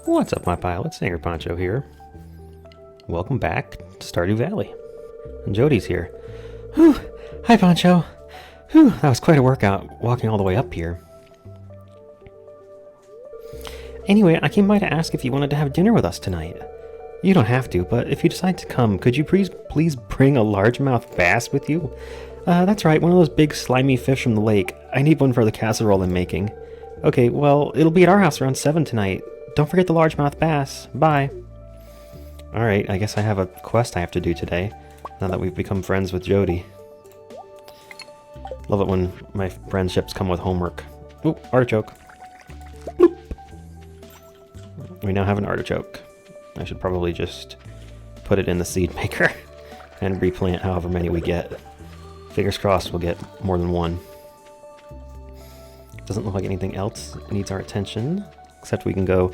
What's up, my pilots? Angryponcho here. Welcome back to Stardew Valley. And Jody's here. Whew! Hi, Poncho! Whew, that was quite a workout, walking all the way up here. Anyway, I came by to ask if you wanted to have dinner with us tonight. You don't have to, but if you decide to come, could you please bring a largemouth bass with you? That's right, one of those big slimy fish from the lake. I need one for the casserole I'm making. Okay, well, it'll be at our house around 7 tonight. Don't forget the largemouth bass. Bye. Alright, I guess I have a quest I have to do today, now that we've become friends with Jody. Love it when my friendships come with homework. Ooh, artichoke. Bloop. We now have an artichoke. I should probably just put it in the seed maker and replant however many we get. Fingers crossed we'll get more than one. Doesn't look like anything else needs our attention, except we can go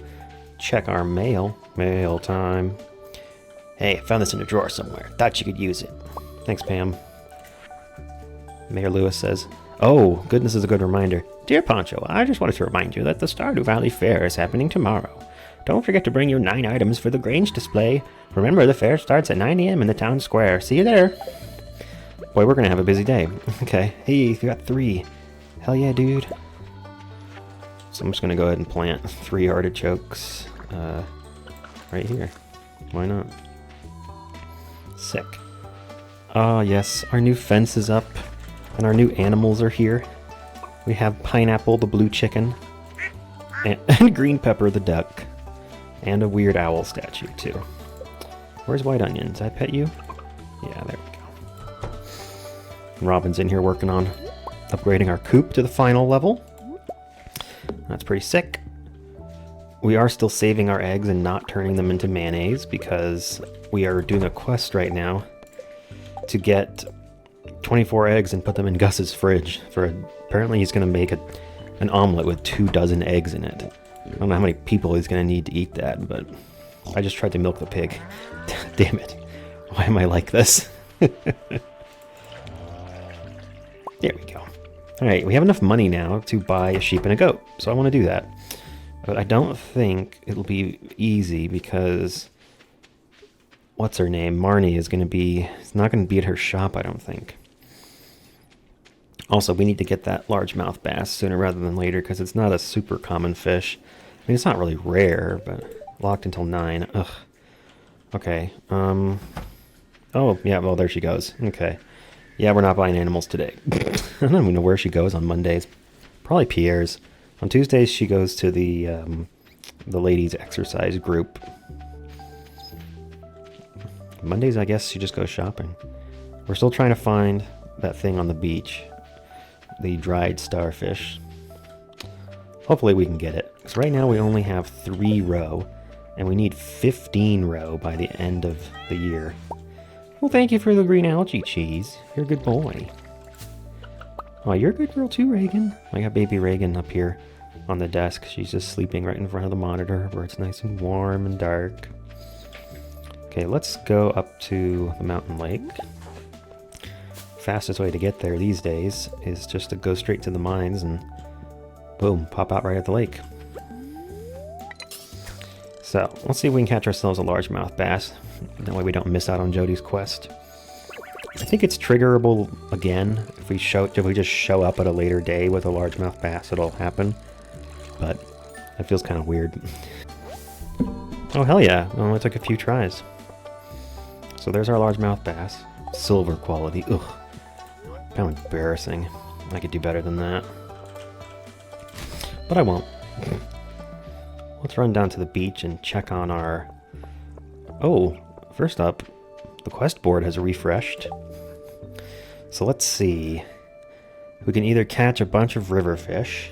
check our mail. Mail time. Hey, I found this in a drawer somewhere. Thought you could use it. Thanks, Pam. Mayor Lewis says, "Oh, goodness is a good reminder. Dear Poncho, I just wanted to remind you that the Stardew Valley Fair is happening tomorrow. Don't forget to bring your 9 items for the Grange display. Remember, the fair starts at 9 a.m. in the town square. See you there." Boy, we're gonna have a busy day. Okay, hey, you got 3. Hell yeah, dude. So I'm just gonna go ahead and plant 3 artichokes right here. Why not? Sick. Oh yes, our new fence is up, and our new animals are here. We have Pineapple the blue chicken, and Green Pepper the duck, and a weird owl statue too. Where's White Onion? Did I pet you? Yeah, there we go. Robin's in here working on upgrading our coop to the final level. That's pretty sick. We are still saving our eggs and not turning them into mayonnaise because we are doing a quest right now to get 24 eggs and put them in Gus's fridge. Apparently he's going to make an omelet with 24 eggs in it. I don't know how many people he's going to need to eat that, but I just tried to milk the pig. Damn it. Why am I like this? There we go. Alright, we have enough money now to buy a sheep and a goat, so I want to do that. But I don't think it'll be easy because what's her name? Marnie is not going to be at her shop, I don't think. Also, we need to get that largemouth bass sooner rather than later because it's not a super common fish. I mean, it's not really rare, but locked until 9. Ugh. Okay. Oh, yeah, well, there she goes. Okay. Yeah, we're not buying animals today. I don't even know where she goes on Mondays. Probably Pierre's. On Tuesdays, she goes to the ladies' exercise group. Mondays, I guess she just goes shopping. We're still trying to find that thing on the beach. The dried starfish. Hopefully we can get it. Because right now we only have 3 roe. And we need 15 roe by the end of the year. Well, thank you for the green algae cheese. You're a good boy. Oh, you're a good girl too, Reagan. I got baby Reagan up here on the desk. She's just sleeping right in front of the monitor where it's nice and warm and dark. Okay, let's go up to the mountain lake. Fastest way to get there these days is just to go straight to the mines and boom, pop out right at the lake. So, let's see if we can catch ourselves a largemouth bass. That way we don't miss out on Jody's quest. I think it's triggerable again. If we just show up at a later day with a largemouth bass, it'll happen. But that feels kind of weird. Oh, hell yeah. It only took a few tries. So there's our largemouth bass. Silver quality. Ugh. How embarrassing. I could do better than that. But I won't. Let's run down to the beach and check on our... Oh, first up, the quest board has refreshed. So let's see. We can either catch a bunch of river fish.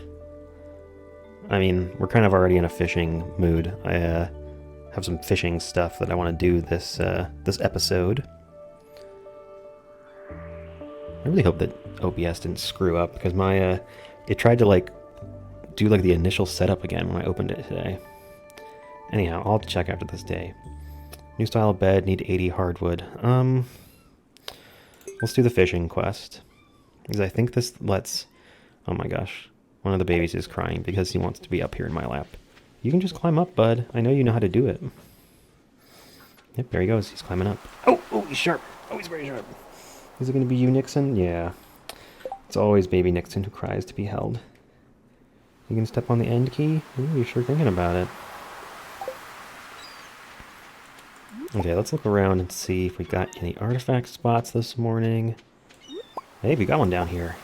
I mean, we're kind of already in a fishing mood. I have some fishing stuff that I want to do this episode. I really hope that OBS didn't screw up because my it tried to do the initial setup again when I opened it today. Anyhow, I'll check after this day. New style of bed, need 80 hardwood. Let's do the fishing quest. Because I think this lets... Oh my gosh. One of the babies is crying because he wants to be up here in my lap. You can just climb up, bud. I know you know how to do it. Yep, there he goes. He's climbing up. Oh, he's sharp. Oh, he's very sharp. Is it going to be you, Nixon? Yeah. It's always baby Nixon who cries to be held. You can step on the end key? Ooh, you're sure thinking about it. Okay, let's look around and see if we got any artifact spots this morning. Hey, we got one down here.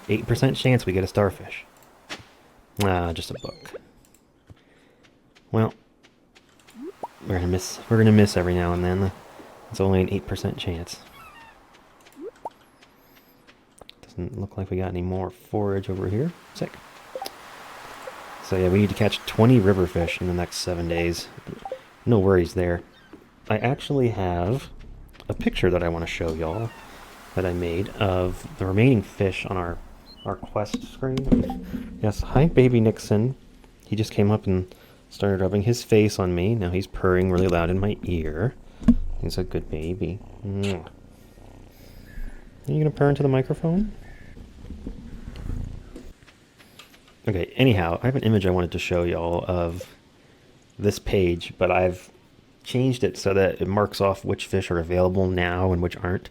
8% chance we get a starfish. Ah, just a book. Well, we're gonna miss every now and then. It's only an 8% chance. Doesn't look like we got any more forage over here. Sick. So yeah, we need to catch 20 river fish in the next 7 days. No worries there. I actually have a picture that I want to show y'all that I made of the remaining fish on our quest screen. Yes, hi baby Nixon. He just came up and started rubbing his face on me. Now he's purring really loud in my ear. He's a good baby. Are you gonna purr into the microphone? Okay, anyhow, I have an image I wanted to show y'all of this page, but I've changed it so that it marks off which fish are available now and which aren't.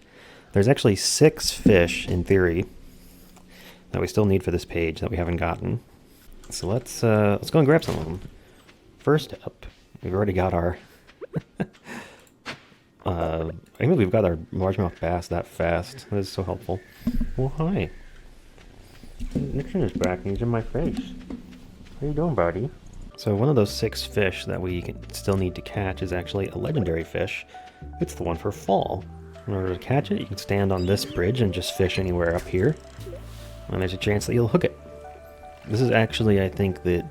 There's actually 6 fish, in theory, that we still need for this page that we haven't gotten. So let's go and grab some of them. First up, we've already got our... I think we've got our largemouth bass that fast. That is so helpful. Well, hi. Nixon is back and he's in my face. How you doing, buddy? So one of those 6 fish that we still need to catch is actually a legendary fish. It's the one for fall. In order to catch it, you can stand on this bridge and just fish anywhere up here. And there's a chance that you'll hook it. This is actually, I think, the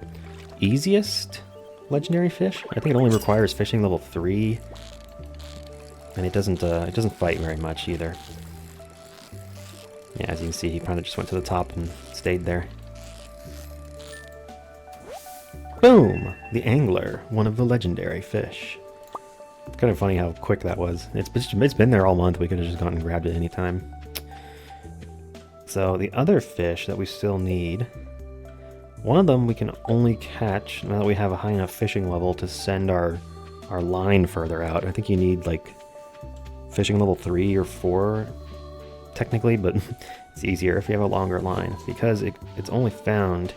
easiest legendary fish. I think it only requires fishing level 3. And it doesn't fight very much either. Yeah, as you can see, he kind of just went to the top and stayed there. Boom! The angler, one of the legendary fish. It's kind of funny how quick that was. It's been there all month. We could have just gone and grabbed it anytime. So the other fish that we still need, one of them we can only catch now that we have a high enough fishing level to send our line further out. I think you need like fishing level 3 or 4 technically, but it's easier if you have a longer line because it's only found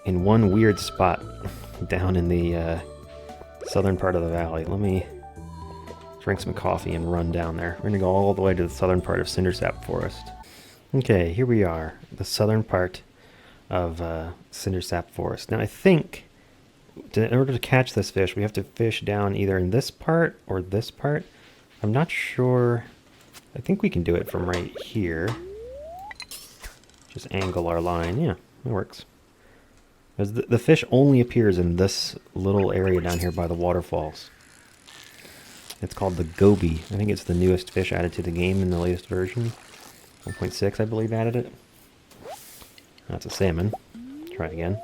in one weird spot down in the southern part of the valley. Let me drink some coffee and run down there. We're gonna go all the way to the southern part of Cindersap Forest. Okay, here we are, the southern part of Cindersap Forest. Now I think in order to catch this fish, we have to fish down either in this part or this part. I'm not sure. I think we can do it from right here. Just angle our line. Yeah, it works. Because the fish only appears in this little area down here by the waterfalls. It's called the goby. I think it's the newest fish added to the game in the latest version. 1.6, I believe, added it. That's a salmon. Try it again.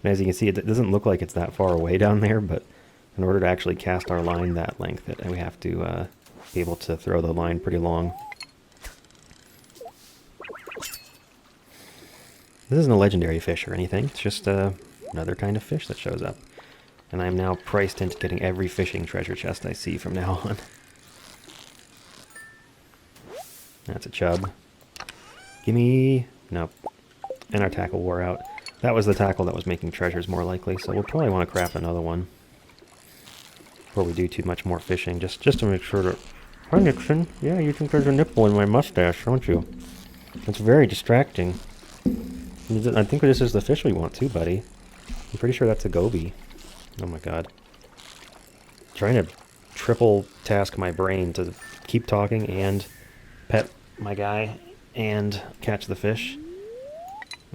As you can see, it doesn't look like it's that far away down there, but in order to actually cast our line that length, we have to be able to throw the line pretty long. This isn't a legendary fish or anything. It's just another kind of fish that shows up. And I'm now priced into getting every fishing treasure chest I see from now on. That's a chub. Gimme... Nope. And our tackle wore out. That was the tackle that was making treasures more likely, so we'll probably want to craft another one before we do too much more fishing, just to make sure that... Hi, Nixon. Yeah, you think there's a nipple in my mustache, don't you? It's very distracting. I think this is the fish we want too, buddy. I'm pretty sure that's a goby. Oh my god. Trying to triple task my brain to keep talking and pet my guy and catch the fish.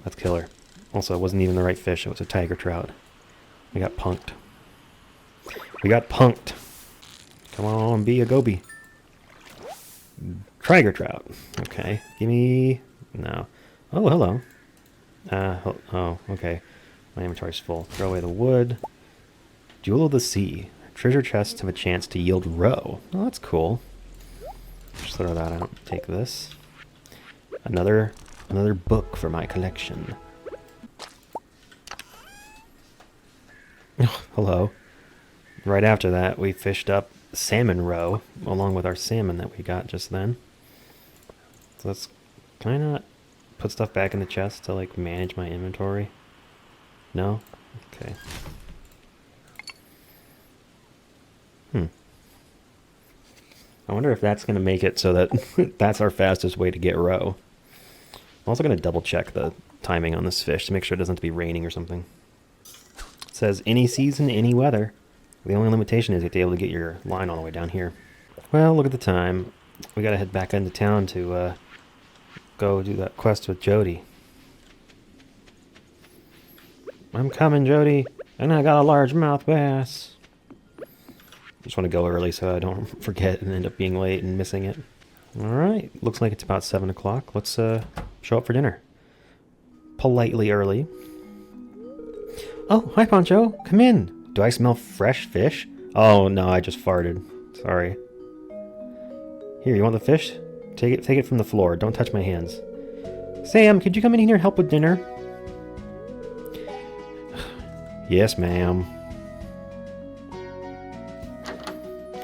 That's killer. Also, it wasn't even the right fish. It was a tiger trout. We got punked. We got punked. Come on, be a goby. Tiger trout. Okay. Gimme... No. Oh, hello. Oh, okay. My inventory's full. Throw away the wood. Jewel of the Sea. Treasure chests have a chance to yield roe. Oh, that's cool. Just throw that out. Take this. Another book for my collection. Hello. Right after that, we fished up salmon roe, along with our salmon that we got just then. So let's kind of put stuff back in the chest to, like, manage my inventory. No? Okay. I wonder if that's going to make it so that that's our fastest way to get roe. I'm also going to double check the timing on this fish to make sure it doesn't have to be raining or something. It says any season, any weather. The only limitation is you have to be able to get your line all the way down here. Well, look at the time. We got to head back into town to go do that quest with Jody. I'm coming, Jody, and I got a largemouth bass. Just want to go early so I don't forget and end up being late and missing it. Alright, looks like it's about 7 o'clock. Let's show up for dinner. Politely early. Oh, hi Poncho, come in. Do I smell fresh fish? Oh no, I just farted. Sorry. Here, you want the fish? Take it from the floor. Don't touch my hands. Sam, could you come in here and help with dinner? Yes, ma'am.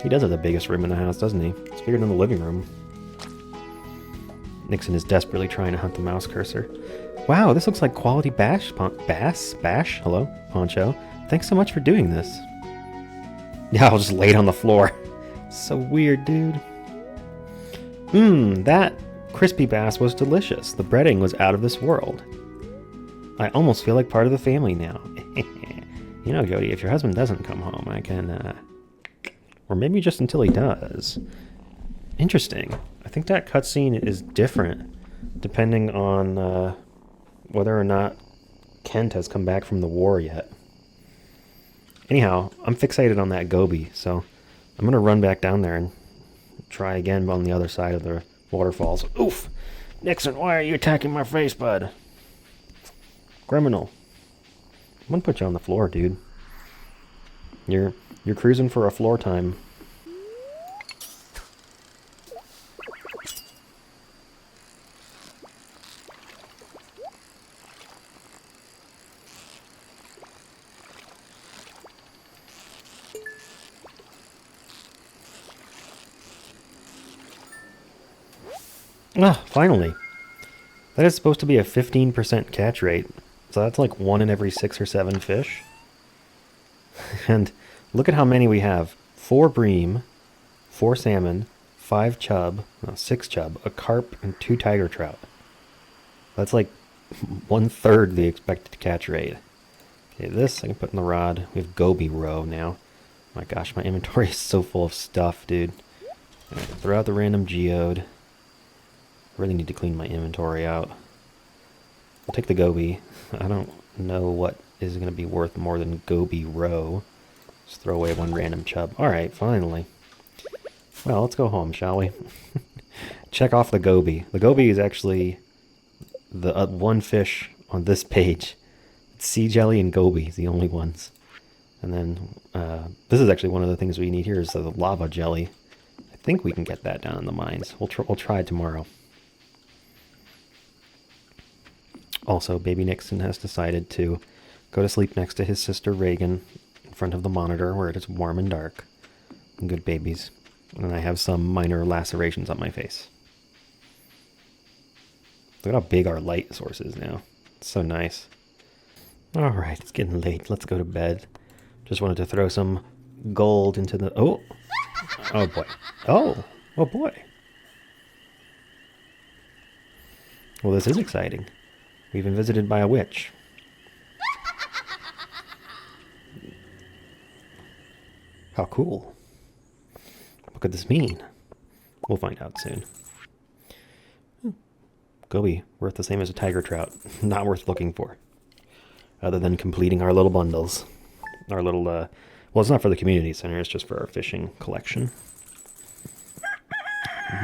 He does have the biggest room in the house, doesn't he? It's bigger than the living room. Nixon is desperately trying to hunt the mouse cursor. Wow, this looks like quality bash. Bash? Hello? Poncho. Thanks so much for doing this. Yeah, I'll just lay it on the floor. So weird, dude. That crispy bass was delicious. The breading was out of this world. I almost feel like part of the family now. You know, Jody, if your husband doesn't come home, I can, or maybe just until he does. Interesting. I think that cutscene is different depending on whether or not Kent has come back from the war yet. Anyhow, I'm fixated on that goby, so I'm going to run back down there and try again on the other side of the waterfalls. Oof! Nixon, why are you attacking my face, bud? Criminal. I'm going to put you on the floor, dude. You're cruising for a floor time. Ah, finally. That is supposed to be a 15% catch rate. So that's like 1 in every 6 or 7 fish. And look at how many we have. 4 bream, 4 salmon, 5 chub, no, 6 chub, a carp, and 2 tiger trout. That's like 1/3 the expected catch rate. Okay, this I can put in the rod. We have goby roe now. My gosh, my inventory is so full of stuff, dude. Right, throw out the random geode. I really need to clean my inventory out. I'll take the goby. I don't know what is going to be worth more than goby roe. Just throw away 1 random chub. Alright, finally. Well, let's go home, shall we? Check off the goby. The goby is actually the one fish on this page. It's sea jelly and goby, the only ones. And then, this is actually one of the things we need here is the lava jelly. I think we can get that down in the mines. We'll try tomorrow. Also, baby Nixon has decided to go to sleep next to his sister Reagan in front of the monitor where it is warm and dark. Good babies. And I have some minor lacerations on my face. Look at how big our light source is now. It's so nice. Alright, it's getting late. Let's go to bed. Just wanted to throw some gold into the... Oh! Oh boy. Oh! Oh boy. Well, this is exciting. We've been visited by a witch. How cool. What could this mean? We'll find out soon. Goby, worth the same as a tiger trout. Not worth looking for. Other than completing our little bundles. Our little, well, it's not for the community center, it's just for our fishing collection.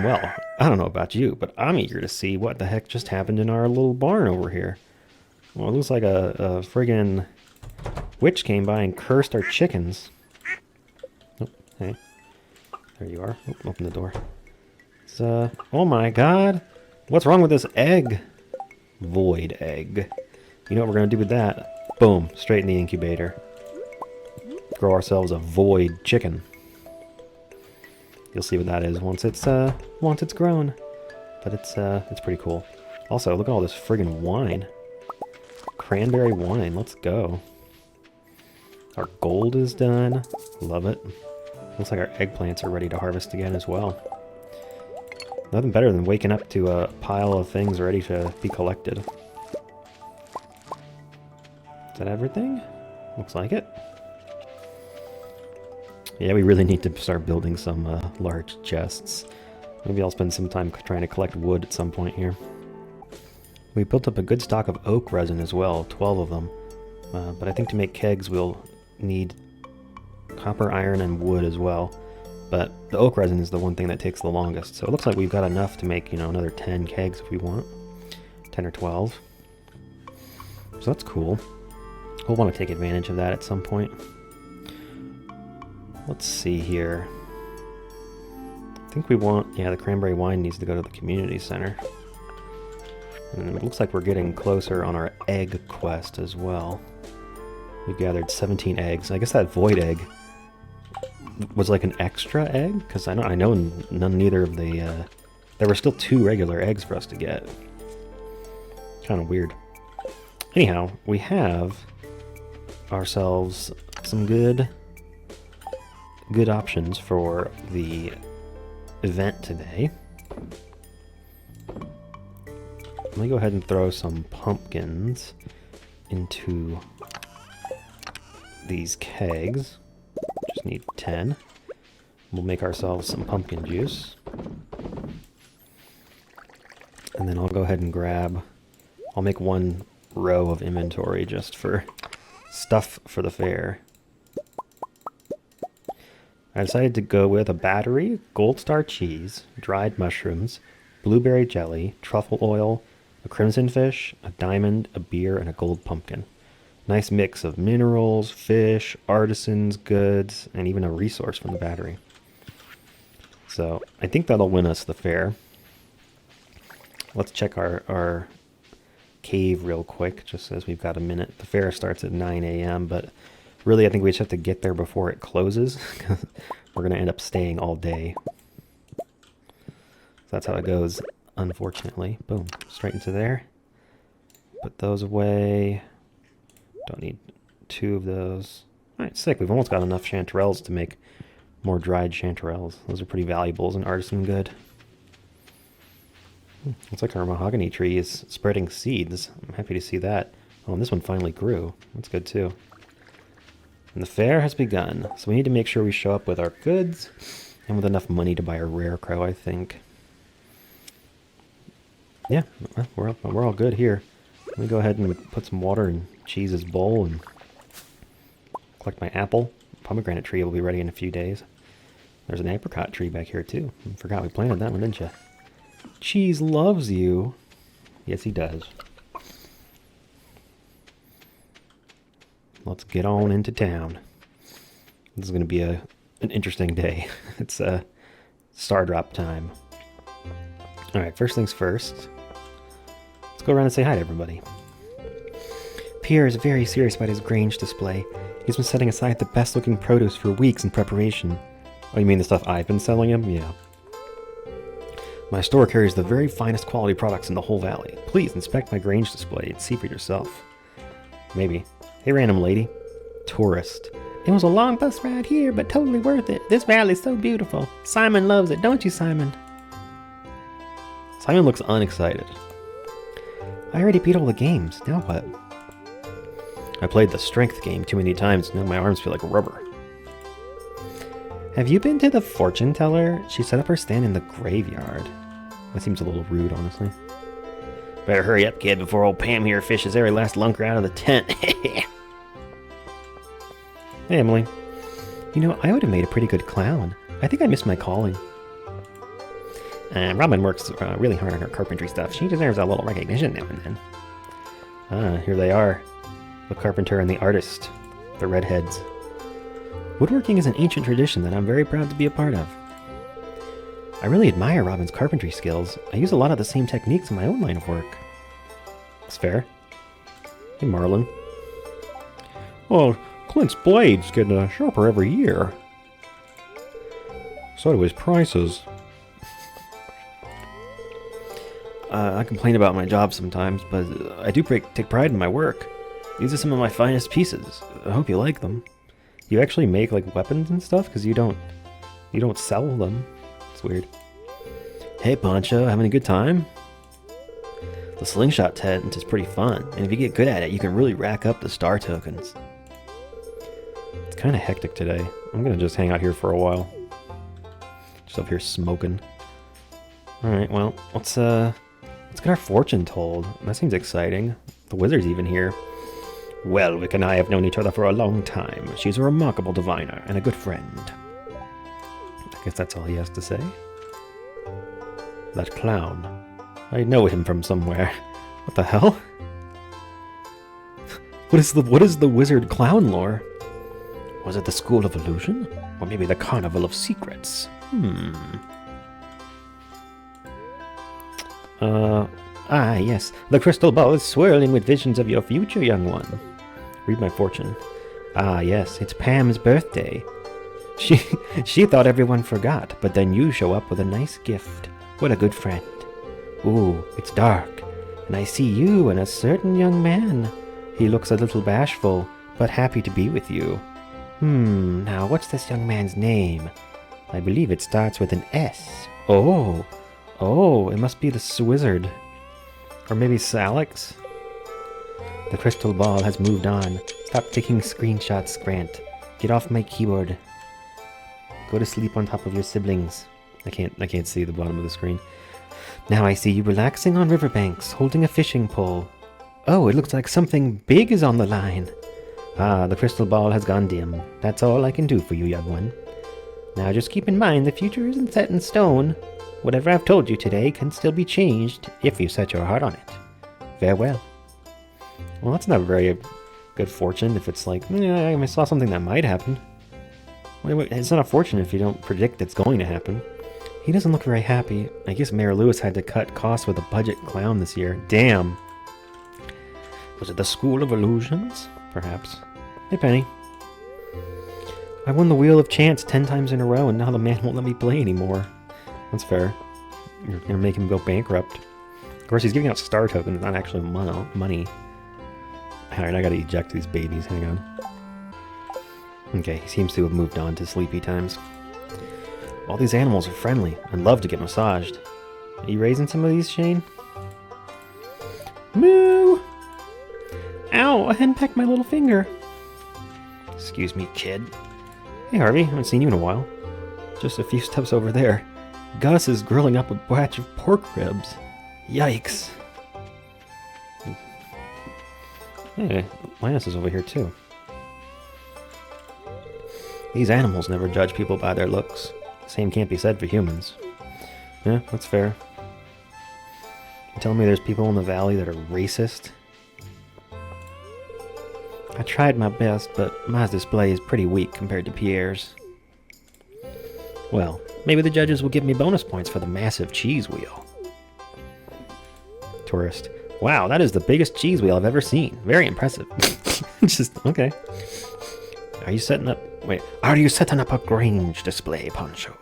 Well, I don't know about you, but I'm eager to see what the heck just happened in our little barn over here. Well, it looks like a friggin' witch came by and cursed our chickens. Oh, hey. There you are. Oh, open the door. It's, oh my god! What's wrong with this egg? Void egg. You know what we're gonna do with that? Boom, straight in the incubator. grow ourselves a void chicken. You'll see what that is once it's grown. But it's pretty cool. Also, look at all this friggin' wine. Cranberry wine, let's go. Our gold is done. Love it. Looks like our eggplants are ready to harvest again as well. Nothing better than waking up to a pile of things ready to be collected. Is that everything? Looks like it. Yeah, we really need to start building some large chests. Maybe I'll spend some time trying to collect wood at some point here. We built up a good stock of oak resin as well, 12 of them. But I think to make kegs we'll need copper, iron, and wood as well. But the oak resin is the one thing that takes the longest. So it looks like we've got enough to make, you know, another 10 kegs if we want. 10 or 12. So that's cool. We'll want to take advantage of that at some point. Let's see here. I think we want, yeah, the cranberry wine needs to go to the community center. And it looks like we're getting closer on our egg quest as well. We've gathered 17 eggs. I guess that void egg was like an extra egg, because I know neither of the there were still 2 regular eggs for us to get. Kind of weird. Anyhow, we have ourselves some good options for the event today. Let me go ahead and throw some pumpkins into these kegs. Just need 10. We'll make ourselves some pumpkin juice. And then I'll go ahead and I'll make 1 row of inventory just for stuff for the fair. I decided to go with a battery, gold star cheese, dried mushrooms, blueberry jelly, truffle oil, a crimson fish, a diamond, a beer, and a gold pumpkin. Nice mix of minerals, fish, artisans, goods, and even a resource from the battery. So I think that'll win us the fair. Let's check our cave real quick, just as we've got a minute. The fair starts at 9 a.m., but really I think we just have to get there before it closes. We're going to end up staying all day. So that's how it goes, unfortunately. Boom, straight into there. Put those away. Don't need 2 of those. Alright, sick. We've almost got enough chanterelles to make more dried chanterelles. Those are pretty valuable as an artisan good. Looks like our mahogany tree is spreading seeds. I'm happy to see that. Oh, and this one finally grew. That's good too. And the fair has begun, so we need to make sure we show up with our goods and with enough money to buy a rare crow, I think. Yeah, we're all good here. Let me go ahead and put some water in Cheese's bowl and collect my apple. Pomegranate tree will be ready in a few days. There's an apricot tree back here too. I forgot we planted that one, didn't you? Cheese loves you. Yes, he does. Let's get on into town. This is going to be an interesting day. It's star drop time. Alright, first things first. Let's go around and say hi to everybody. Pierre is very serious about his Grange display. He's been setting aside the best looking produce for weeks in preparation. Oh, you mean the stuff I've been selling him? Yeah. My store carries the very finest quality products in the whole valley. Please inspect my Grange display and see for yourself. Maybe. Hey, random lady. Tourist. It was a long bus ride here, but totally worth it. This valley's so beautiful. Simon loves it, don't you, Simon? Simon looks unexcited. I already beat all the games. Now what? I played the strength game too many times. Now my arms feel like rubber. Have you been to the fortune teller? She set up her stand in the graveyard. That seems a little rude, honestly. Better hurry up, kid, before old Pam here fishes every last lunker out of the tent. Hey, Emily. You know, I would have made a pretty good clown. I think I missed my calling. Robin works really hard on her carpentry stuff. She deserves a little recognition now and then. Ah, here they are. The carpenter and the artist. The redheads. Woodworking is an ancient tradition that I'm very proud to be a part of. I really admire Robin's carpentry skills. I use a lot of the same techniques in my own line of work. That's fair. Hey, Marlin. Oh, Clint's blades get sharper every year. So do his prices. I complain about my job sometimes, but I do take pride in my work. These are some of my finest pieces. I hope you like them. You actually make like weapons and stuff, because you don't sell them. It's weird. Hey Poncho, having a good time? The slingshot tent is pretty fun, and if you get good at it, you can really rack up the star tokens. It's kind of hectic today. I'm gonna just hang out here for a while. Just up here smoking. Alright, well, let's get our fortune told. That seems exciting. The wizard's even here. Well, Vic and I have known each other for a long time. She's a remarkable diviner and a good friend. I guess that's all he has to say. That clown. I know him from somewhere. What the hell? What is the wizard clown lore? Was it the School of Illusion? Or maybe the Carnival of Secrets? Yes. The crystal ball is swirling with visions of your future, young one. Read my fortune. Ah, yes, it's Pam's birthday. She thought everyone forgot, but then you show up with a nice gift. What a good friend. Ooh, it's dark, and I see you and a certain young man. He looks a little bashful, but happy to be with you. Now what's this young man's name? I believe it starts with an S. Oh, it must be the wizard. Or maybe Alex? The crystal ball has moved on. Stop taking screenshots, Grant. Get off my keyboard. Go to sleep on top of your siblings. I can't see the bottom of the screen. Now I see you relaxing on riverbanks, holding a fishing pole. Oh, it looks like something big is on the line. Ah, the crystal ball has gone dim. That's all I can do for you, young one. Now just keep in mind the future isn't set in stone. Whatever I've told you today can still be changed if you set your heart on it. Farewell. Well, that's not a very good fortune if it's like, I saw something that might happen. Wait, it's not a fortune if you don't predict it's going to happen. He doesn't look very happy. I guess Mayor Lewis had to cut costs with a budget clown this year. Damn. Was it the School of Illusions? Perhaps. Hey, Penny. I won the Wheel of Chance 10 times in a row, and now the man won't let me play anymore. That's fair. You're gonna make him go bankrupt. Of course, he's giving out star tokens, not actually money. Alright, I gotta eject these babies. Hang on. Okay, he seems to have moved on to sleepy times. All these animals are friendly and love to get massaged. Are you raising some of these, Shane? Moo! Ow, I henpecked my little finger. Excuse me, kid. Hey, Harvey, haven't seen you in a while. Just a few steps over there. Gus is grilling up a batch of pork ribs. Yikes. Hey, Linus is over here too. These animals never judge people by their looks. The same can't be said for humans. Yeah, that's fair. You telling me there's people in the valley that are racist? I tried my best, but my display is pretty weak compared to Pierre's. Well, maybe the judges will give me bonus points for the massive cheese wheel. Tourist. Wow, that is the biggest cheese wheel I've ever seen. Very impressive. Just, okay. Are you setting up a Grange display, Poncho?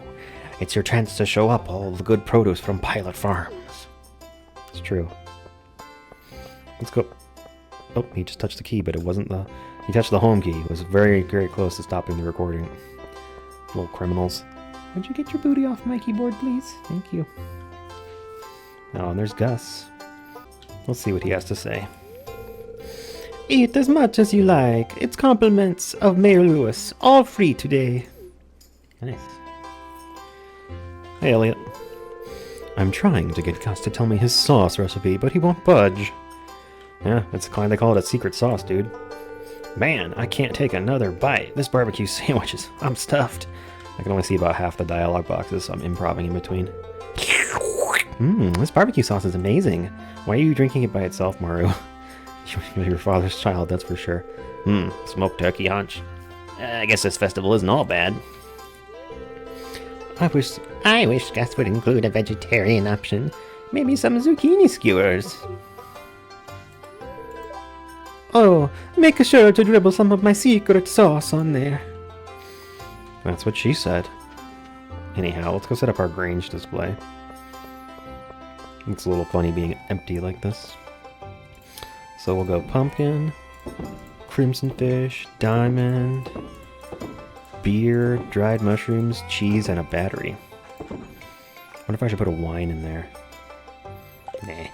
It's your chance to show up all the good produce from Pilot Farms. It's true. Let's go. Oh, he just touched the key, but it wasn't the... He touched the home key. It was very, very close to stopping the recording. Little criminals. Would you get your booty off my keyboard, please? Thank you. Oh, and there's Gus. Let's see what he has to say. Eat as much as you like. It's compliments of Mayor Lewis. All free today. Nice. Hey, Elliot. I'm trying to get Gus to tell me his sauce recipe, but he won't budge. Yeah, that's why they call it a secret sauce, dude. Man, I can't take another bite. This barbecue sandwich I'm stuffed. I can only see about half the dialogue boxes, so I'm improving in between. This barbecue sauce is amazing. Why are you drinking it by itself, Maru? You're your father's child, that's for sure. Smoked turkey haunch. I guess this festival isn't all bad. I wish Gus would include a vegetarian option. Maybe some zucchini skewers. Oh, make sure to dribble some of my secret sauce on there. That's what she said. Anyhow, let's go set up our Grange display. It's a little funny being empty like this. So we'll go pumpkin, crimson fish, diamond, beer, dried mushrooms, cheese, and a battery. I wonder if I should put a wine in there. Nah.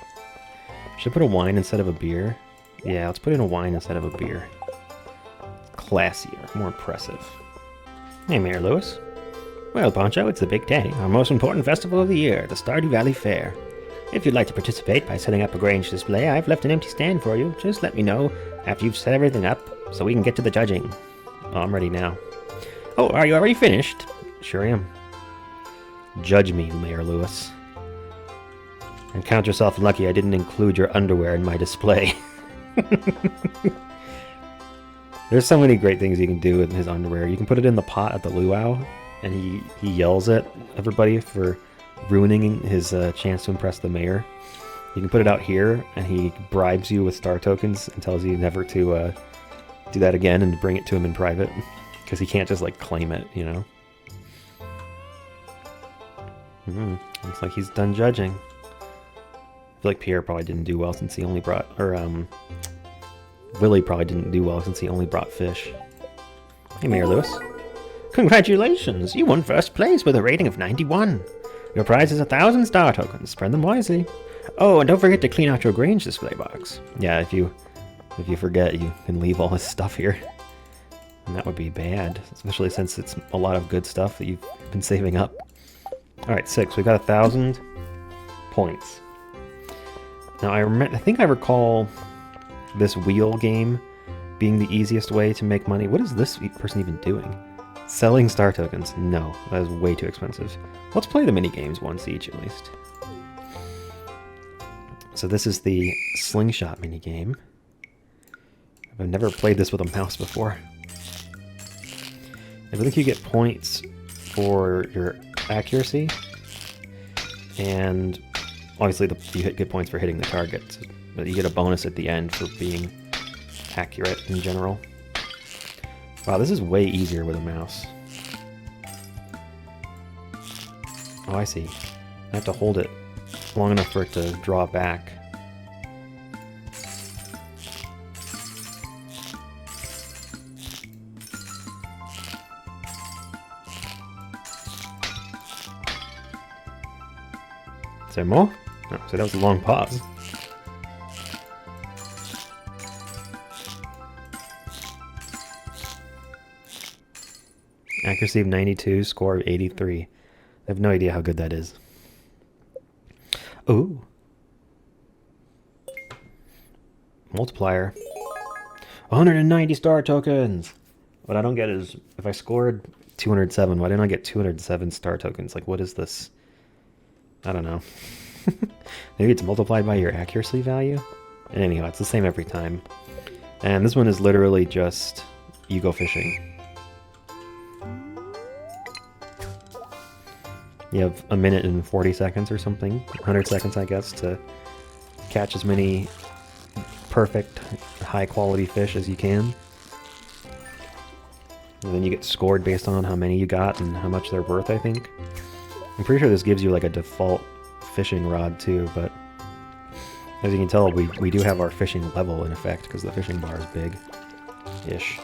Should I put a wine instead of a beer? Yeah, let's put in a wine instead of a beer. Classier, more impressive. Hey, Mayor Lewis. Well, Poncho, it's the big day, our most important festival of the year, the Stardew Valley Fair. If you'd like to participate by setting up a Grange display, I've left an empty stand for you. Just let me know after you've set everything up, so we can get to the judging. Oh, I'm ready now. Oh, are you already finished? Sure am. Judge me, Mayor Lewis. And count yourself lucky I didn't include your underwear in my display. There's so many great things you can do with his underwear. You can put it in the pot at the luau, and he yells at everybody for ruining his chance to impress the mayor. You can put it out here, and he bribes you with star tokens and tells you never to do that again and to bring it to him in private, because he can't just like claim it, you know. Looks like he's done judging. I feel like Pierre probably didn't do well since he only brought, or Willie probably didn't do well since he only brought fish. Hey, Mayor Lewis. Congratulations! You won first place with a rating of 91. Your prize is 1,000 star tokens. Spend them wisely. Oh, and don't forget to clean out your Grange display box. Yeah, if you forget, you can leave all this stuff here. And that would be bad, especially since it's a lot of good stuff that you've been saving up. Alright, 6. We got 1,000 points. Now, I think I recall this wheel game being the easiest way to make money. What is this person even doing? Selling star tokens? No, that is way too expensive. Let's play the mini games once each at least. So this is the slingshot mini game. I've never played this with a mouse before. I think you get points for your accuracy, and obviously you get points for hitting the target, but you get a bonus at the end for being accurate in general. Wow, this is way easier with a mouse. Oh, I see. I have to hold it long enough for it to draw back. Is there more? No, so that was a long pause. Accuracy of 92, score of 83. I have no idea how good that is. Ooh. Multiplier. 190 star tokens! What I don't get is, if I scored 207, why didn't I get 207 star tokens? Like, what is this? I don't know. Maybe it's multiplied by your accuracy value? And anyhow, it's the same every time. And this one is literally just, you go fishing. You have a minute and 40 seconds or something, 100 seconds I guess, to catch as many perfect, high-quality fish as you can. And then you get scored based on how many you got and how much they're worth, I think. I'm pretty sure this gives you like a default fishing rod too, but as you can tell, we do have our fishing level in effect because the fishing bar is big-ish.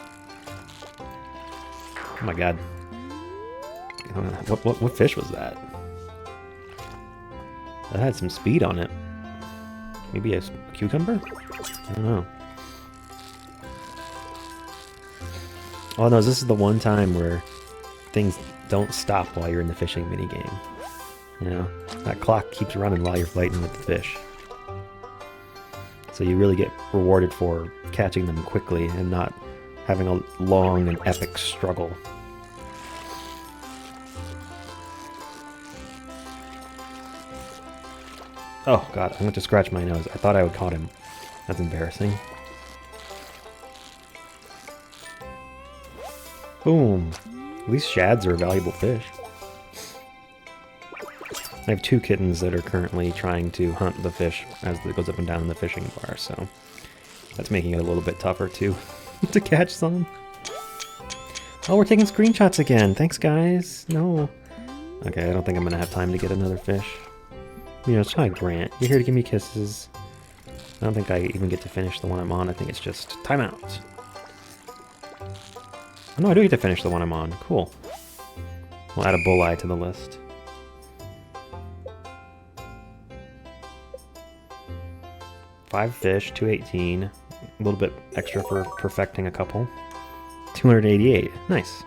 Oh my god. What fish was that? That had some speed on it. Maybe a cucumber? I don't know. Oh no, this is the one time where things don't stop while you're in the fishing minigame. You know, that clock keeps running while you're fighting with the fish. So you really get rewarded for catching them quickly and not having a long and epic struggle. Oh god, I went to scratch my nose. I thought I would caught him. That's embarrassing. Boom. At least shads are a valuable fish. I have 2 kittens that are currently trying to hunt the fish as it goes up and down in the fishing bar, so That's making it a little bit tougher to to catch some. Oh, we're taking screenshots again. Thanks, guys. No. Okay, I don't think I'm gonna have time to get another fish. You know, it's hi Grant. You're here to give me kisses. I don't think I even get to finish the one I'm on. I think it's just timeout. Oh no, I do get to finish the one I'm on. Cool. We'll add a bulleye to the list. Five fish, 218. A little bit extra for perfecting a couple. 288. Nice.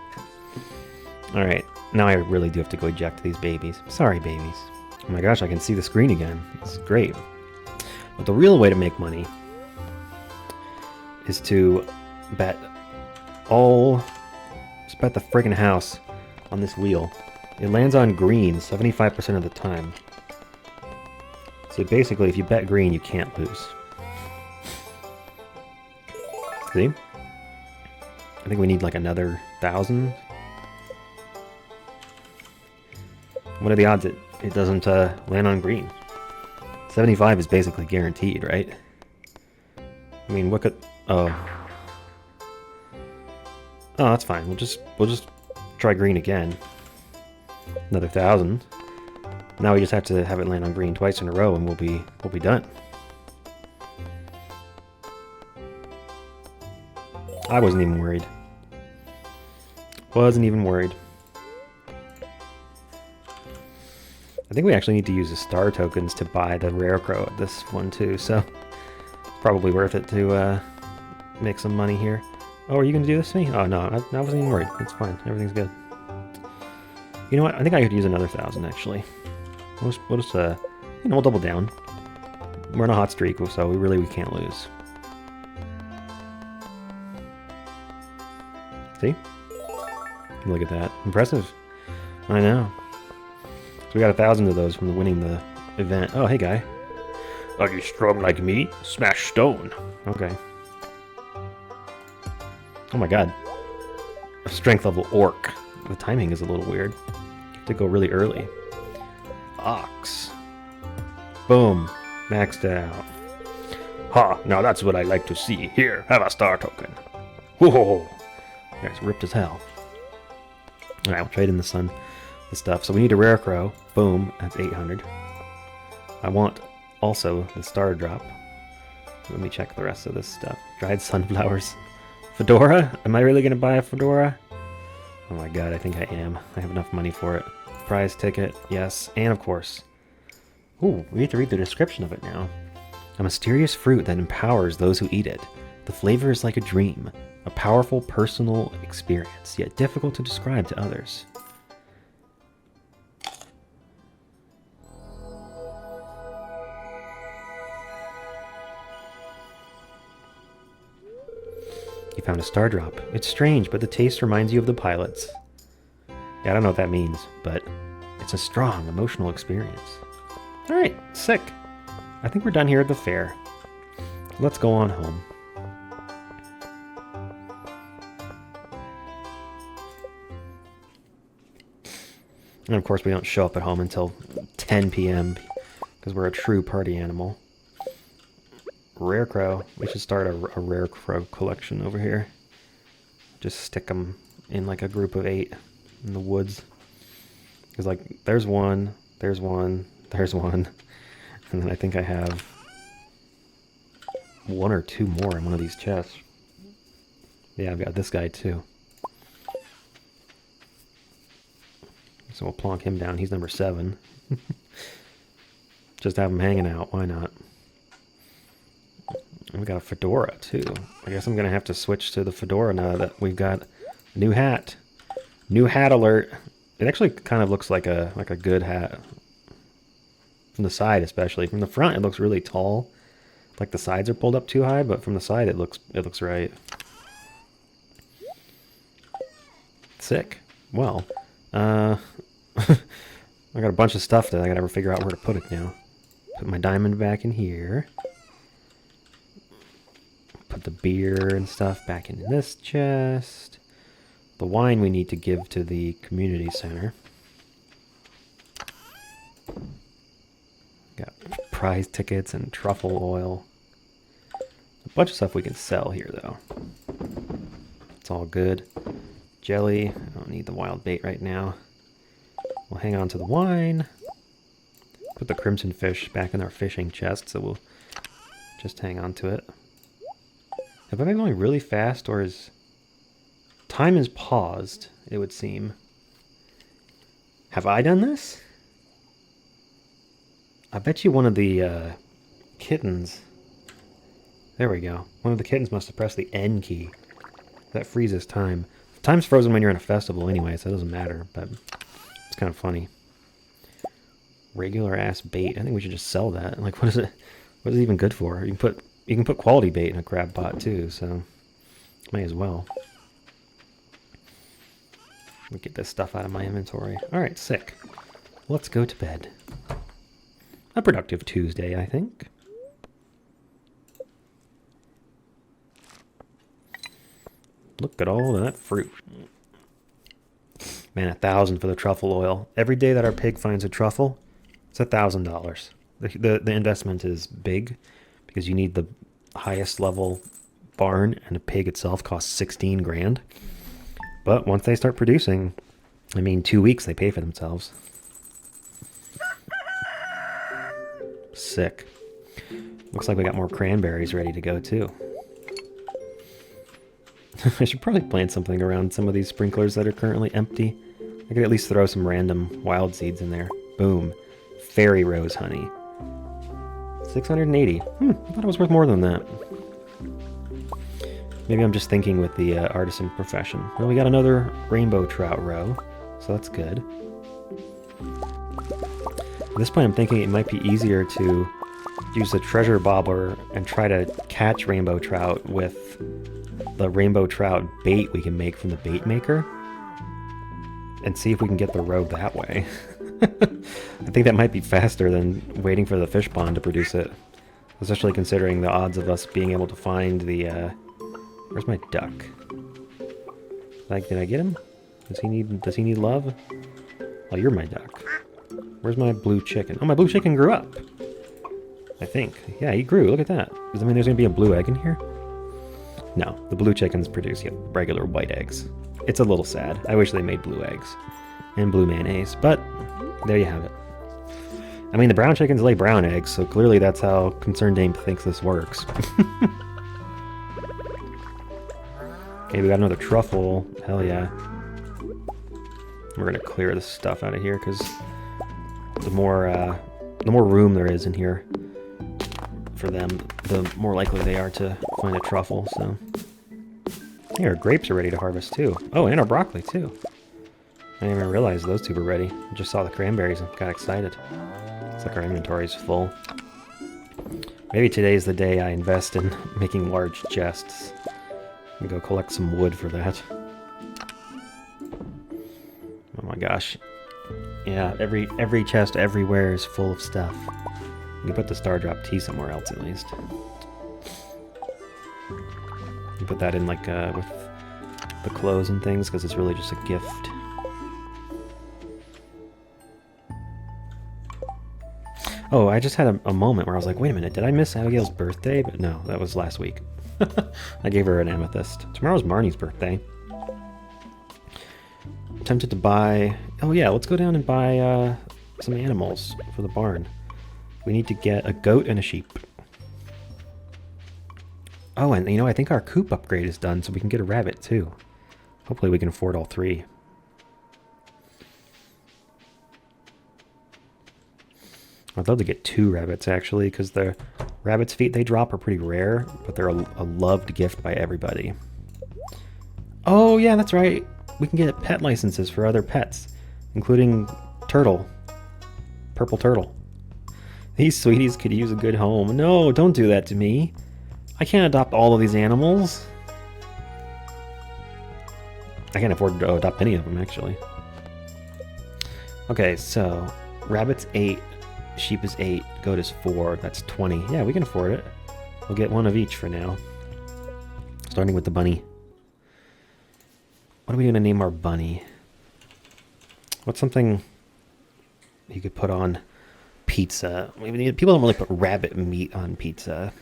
Alright, now I really do have to go eject these babies. Sorry, babies. Oh my gosh, I can see the screen again. This is great. But the real way to make money is to bet just bet the friggin' house on this wheel. It lands on green 75% of the time. So basically, if you bet green, you can't lose. See? I think we need like another 1,000. What are the odds it doesn't land on green? 75 is basically guaranteed, right? I mean, what could... Oh, that's fine. We'll just try green again. Another 1,000. Now we just have to have it land on green twice in a row, and we'll be done. I wasn't even worried. Wasn't even worried. I think we actually need to use the star tokens to buy the rare crow at this one too, so it's probably worth it to make some money here. Oh, are you going to do this to me? Oh, no, I wasn't even worried. It's fine. Everything's good. You know what? I think I could use another 1,000, actually. We'll just we'll double down. We're on a hot streak, so we can't lose. See? Look at that. Impressive. I know. So we got 1,000 of those from winning the event. Oh, hey, guy. Are you strong like me? Smash stone. Okay. Oh my god. A strength level orc. The timing is a little weird. You have to go really early. Ox. Boom. Maxed out. Ha! Now that's what I like to see. Here, have a star token. Whoa! That's ripped as hell. Alright, we'll trade in the stuff. So we need a rare crow. Boom. That's 800. I want also the star drop. Let me check the rest of this stuff. Dried sunflowers. Fedora? Am I really going to buy a fedora? Oh my god, I think I am. I have enough money for it. Prize ticket, yes. And of course. Ooh, we have to read the description of it now. A mysterious fruit that empowers those who eat it. The flavor is like a dream. A powerful personal experience, yet difficult to describe to others. You found a star drop. It's strange, but the taste reminds you of the pilots. Yeah, I don't know what that means, but it's a strong emotional experience. Alright, sick. I think we're done here at the fair. Let's go on home. And of course we don't show up at home until 10 p.m. because we're a true party animal. Rare crow. We should start a rare crow collection over here. Just stick them in like a group of 8 in the woods. Because like, there's one, there's one, there's one. And then I think I have 1 or 2 more in one of these chests. Yeah, I've got this guy too. So we'll plonk him down. He's number 7. Just have him hanging out. Why not? And we got a fedora too. I guess I'm gonna have to switch to the fedora now that we've got a new hat. New hat alert. It actually kind of looks like a good hat. From the side especially. From the front it looks really tall. Like the sides are pulled up too high, but from the side it looks right. Sick. Well, I got a bunch of stuff that I gotta figure out where to put it now. Put my diamond back in here. Put the beer and stuff back in this chest. The wine we need to give to the community center. Got prize tickets and truffle oil. bunch of stuff we can sell here, though. It's all good. Jelly. I don't need the wild bait right now. We'll hang on to the wine. Put the crimson fish back in our fishing chest, so we'll just hang on to it. Have I been going really fast, or is... Time is paused, it would seem. Have I done this? I bet you one of the kittens... There we go. One of the kittens must have pressed the N key. That freezes time. Time's frozen when you're in a festival anyway, so it doesn't matter, but it's kind of funny. Regular ass bait. I think we should just sell that. Like, what is it? What is it even good for? You can put quality bait in a crab pot too, so may as well. Let me get this stuff out of my inventory. All right, sick. Let's go to bed. A productive Tuesday, I think. Look at all that fruit. Man, 1,000 for the truffle oil. Every day that our pig finds a truffle, it's $1,000. The investment is big because you need the highest level barn, and the pig itself costs 16 grand. But once they start producing, I mean, 2 weeks they pay for themselves. Sick. Looks like we got more cranberries ready to go too. I should probably plant something around some of these sprinklers that are currently empty. I could at least throw some random wild seeds in there. Boom. Fairy rose honey. 680. I thought it was worth more than that. Maybe I'm just thinking with the artisan profession. Well, we got another rainbow trout roe, so that's good. At this point, I'm thinking it might be easier to use the treasure bobbler and try to catch rainbow trout with the rainbow trout bait we can make from the bait maker, and see if we can get the roe that way. I think that might be faster than waiting for the fish pond to produce it, especially considering the odds of us being able to find the where's my duck? Like, did I get him? Does he need love? Oh, you're my duck. Where's my blue chicken? Oh, my blue chicken grew up, I think. Yeah, he grew. Look at that. Does that mean there's gonna be a blue egg in here? No, the blue chickens produce regular white eggs. It's a little sad. I wish they made blue eggs and blue mayonnaise, but there you have it. I mean, the brown chickens lay brown eggs, so clearly that's how Concerned Dame thinks this works. Okay, we got another truffle. Hell yeah. We're gonna clear this stuff out of here because the more room there is in here for them, the more likely they are to find a truffle. So here, our grapes are ready to harvest too. Oh, and our broccoli too. I didn't even realize those two were ready. I just saw the cranberries and got excited. It's like our inventory is full. Maybe today's the day I invest in making large chests. I'm gonna go collect some wood for that. Oh my gosh. Yeah, every chest everywhere is full of stuff. You can put the Star Drop tea somewhere else at least. You put that in like with the clothes and things because it's really just a gift. Oh, I just had a moment where I was like, wait a minute, did I miss Abigail's birthday? But no, that was last week. I gave her an amethyst. Tomorrow's Marnie's birthday. I'm tempted to buy... Oh yeah, let's go down and buy some animals for the barn. We need to get a goat and a sheep. Oh, and you know, I think our coop upgrade is done, so we can get a rabbit too. Hopefully we can afford all three. I'd love to get 2 rabbits, actually, because the rabbit's feet they drop are pretty rare, but they're a loved gift by everybody. Oh, yeah, that's right. We can get pet licenses for other pets, including Turtle. Purple Turtle. These sweeties could use a good home. No, don't do that to me. I can't adopt all of these animals. I can't afford to adopt any of them, actually. Okay, so rabbit's 8. Sheep is 8, goat is 4, that's 20. Yeah, we can afford it. We'll get one of each for now. Starting with the bunny. What are we going to name our bunny? What's something you could put on pizza? I mean, people don't really put rabbit meat on pizza.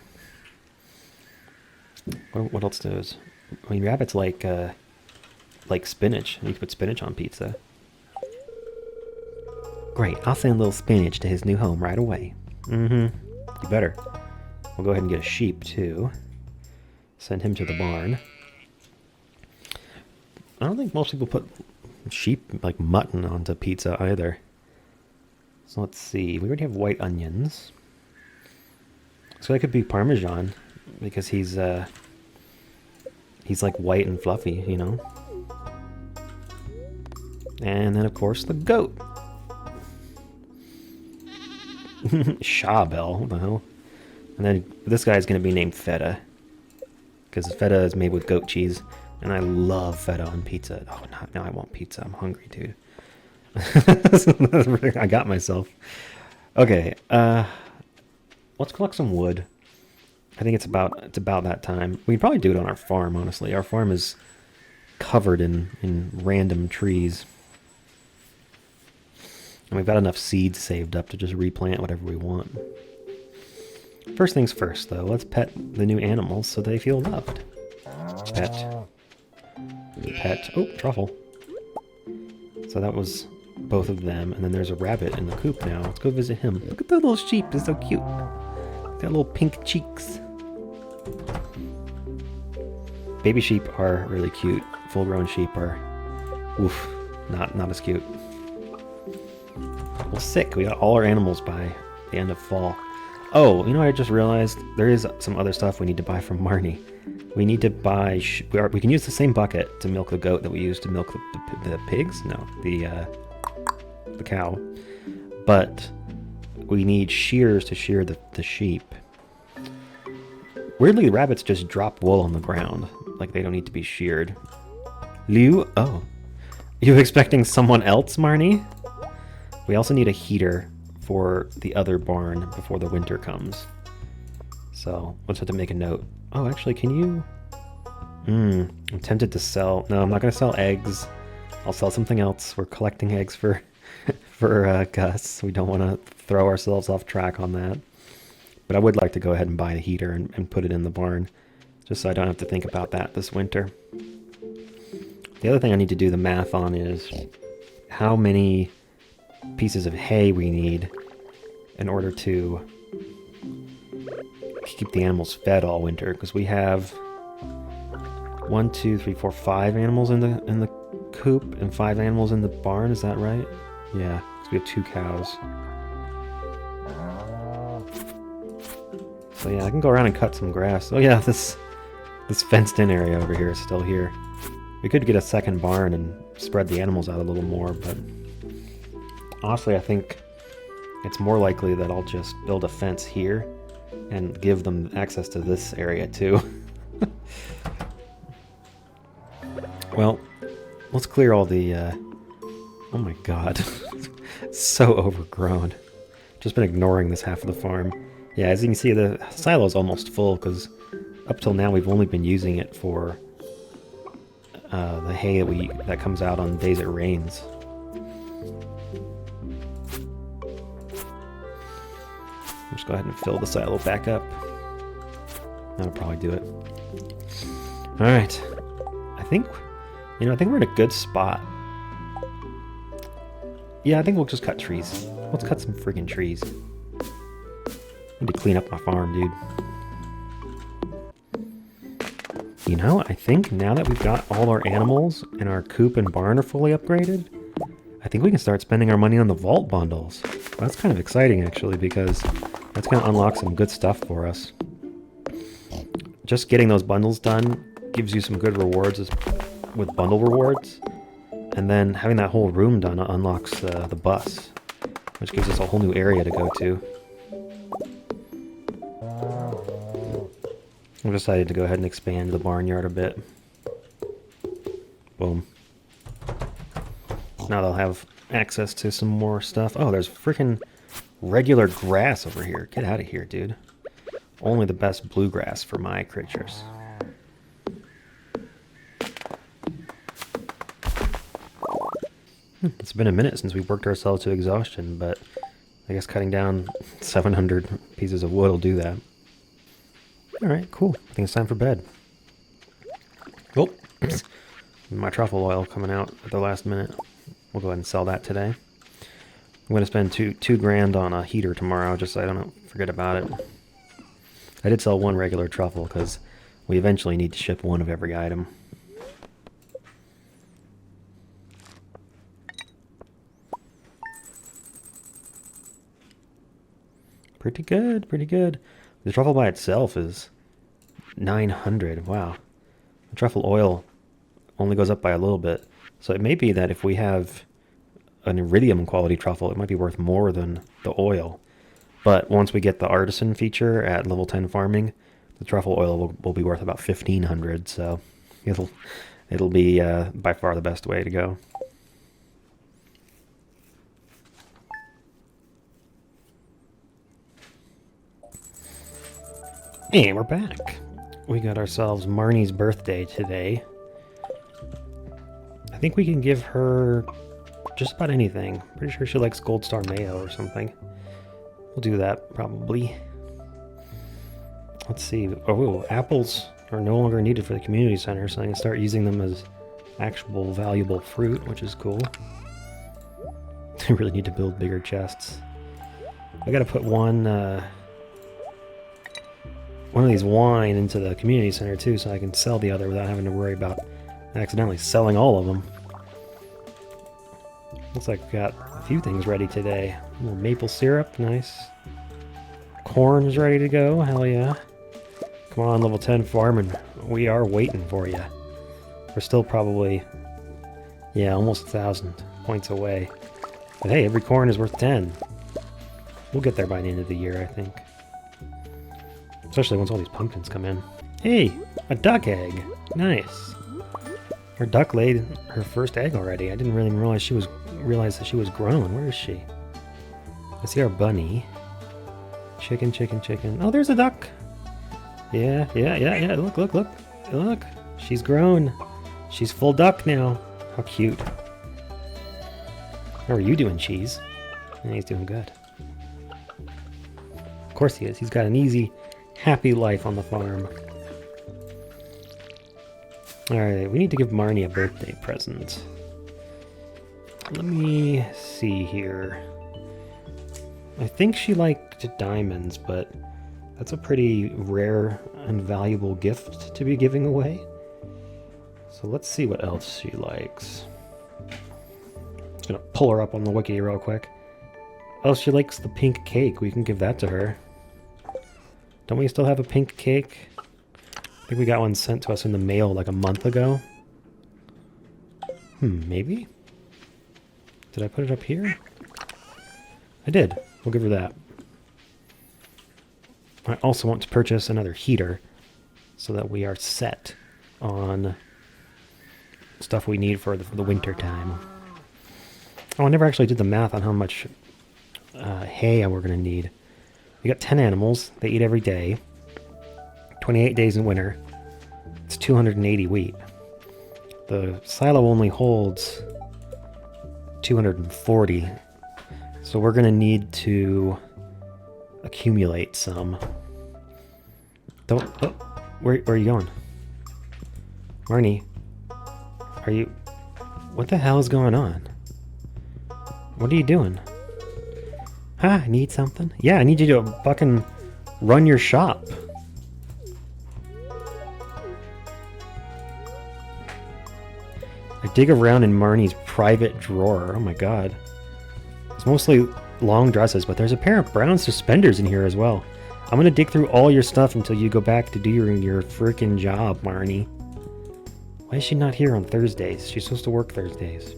What else does? I mean, rabbits like spinach. You can put spinach on pizza. Great, I'll send little spinach to his new home right away. You better. We'll go ahead and get a sheep, too. Send him to the barn. I don't think most people put sheep, like mutton, onto pizza either. So let's see. We already have white onions. So that could be Parmesan, because he's like white and fluffy, you know? And then, of course, the goat. Shawbell, what the hell? And then this guy's going to be named Feta, because feta is made with goat cheese, and I love feta on pizza. Oh, now I want pizza. I'm hungry, dude. I got myself. Okay, let's collect some wood. I think it's about that time. We can probably do it on our farm, honestly. Our farm is covered in random trees. And we've got enough seeds saved up to just replant whatever we want. First things first, though, let's pet the new animals so they feel loved. Pet. Pet. Oh, truffle. So that was both of them, and then there's a rabbit in the coop now. Let's go visit him. Look at the little sheep, it's so cute. Got little pink cheeks. Baby sheep are really cute. Full-grown sheep are, oof, not as cute. Well, sick. We got all our animals by the end of fall. Oh, you know what I just realized? There is some other stuff we need to buy from Marnie. We need to buy... we can use the same bucket to milk the goat that we use to milk the pigs? No, the cow. But we need shears to shear the sheep. Weirdly, the rabbits just drop wool on the ground. Like they don't need to be sheared. Liu? Oh. You expecting someone else, Marnie? We also need a heater for the other barn before the winter comes. So, let's have to make a note. Oh, actually, can you... I'm tempted to sell... No, I'm not going to sell eggs. I'll sell something else. We're collecting eggs for Gus. We don't want to throw ourselves off track on that. But I would like to go ahead and buy the heater and put it in the barn, just so I don't have to think about that this winter. The other thing I need to do the math on is how many pieces of hay we need in order to keep the animals fed all winter, because we have 1, 2, 3, 4, 5 animals in the coop and 5 animals in the barn. Is that right? Yeah, because we have 2 cows. So yeah, I can go around and cut some grass. Oh yeah, this fenced in area over here is still here. We could get a second barn and spread the animals out a little more, but honestly, I think it's more likely that I'll just build a fence here and give them access to this area too. Well, let's clear all the... oh my god. So overgrown. Just been ignoring this half of the farm. Yeah, as you can see, the silo's almost full, because up till now we've only been using it for the hay that comes out on days it rains. Just go ahead and fill the silo back up. That'll probably do it. Alright. I think we're in a good spot. Yeah, I think we'll just cut trees. Let's cut some freaking trees. Need to clean up my farm, dude. You know, I think now that we've got all our animals and our coop and barn are fully upgraded, I think we can start spending our money on the vault bundles. That's kind of exciting, actually, because that's going to unlock some good stuff for us. Just getting those bundles done gives you some good rewards with bundle rewards, and then having that whole room done unlocks the bus, which gives us a whole new area to go to. I've decided to go ahead and expand the barnyard a bit. Boom. Now they'll have access to some more stuff. Oh, there's freaking regular grass over here. Get out of here, dude. Only the best bluegrass for my creatures. It's been a minute since we've worked ourselves to exhaustion, but I guess cutting down 700 pieces of wood will do that. Alright, cool. I think it's time for bed. My truffle oil coming out at the last minute. We'll go ahead and sell that today. I'm going to spend two grand on a heater tomorrow, just so I don't forget about it. I did sell one regular truffle, because we eventually need to ship one of every item. Pretty good, pretty good. The truffle by itself is 900. Wow. The truffle oil only goes up by a little bit. So it may be that if we have an iridium quality truffle, it might be worth more than the oil. But once we get the artisan feature at level 10 farming, the truffle oil will be worth about 1500. So it'll be by far the best way to go. Hey, we're back. We got ourselves Marnie's birthday today. I think we can give her just about anything. Pretty sure she likes Gold Star Mayo or something. We'll do that, probably. Let's see. Oh, apples are no longer needed for the community center, so I can start using them as actual valuable fruit, which is cool. I really need to build bigger chests. I gotta put one of these wine into the community center too, so I can sell the other without having to worry about accidentally selling all of them. Looks like we got a few things ready today. A little maple syrup, nice. Corn is ready to go, hell yeah. Come on, level 10 farming. We are waiting for you. We're still probably, yeah, almost 1,000 points away. But hey, every corn is worth 10. We'll get there by the end of the year, I think. Especially once all these pumpkins come in. Hey, a duck egg. Nice. Our duck laid her first egg already. I didn't really realize that she was grown. Where is she? I see our bunny. Chicken, chicken, chicken. Oh, there's a duck. Yeah. Look. She's grown. She's full duck now. How cute. How are you doing, Cheese? Yeah, he's doing good. Of course he is. He's got an easy, happy life on the farm. Alright, we need to give Marnie a birthday present. Let me see here. I think she liked diamonds, but that's a pretty rare and valuable gift to be giving away. So let's see what else she likes. Just gonna pull her up on the wiki real quick. Oh, she likes the pink cake. We can give that to her. Don't we still have a pink cake? I think we got one sent to us in the mail like a month ago. Maybe? Did I put it up here? I did. We'll give her that. I also want to purchase another heater so that we are set on stuff we need for the winter time. Oh, I never actually did the math on how much hay we're going to need. We got 10 animals. They eat every day. 28 days in winter. It's 280 wheat. The silo only holds 240. So we're going to need to accumulate some. Don't... Oh, where are you going? Marnie, are you... What the hell is going on? What are you doing? Huh? Need something? Yeah, I need you to fucking run your shop. I dig around in Marnie's private drawer. Oh my god. It's mostly long dresses, but there's a pair of brown suspenders in here as well. I'm gonna dig through all your stuff until you go back to do your freaking job, Marnie. Why is she not here on Thursdays? She's supposed to work Thursdays.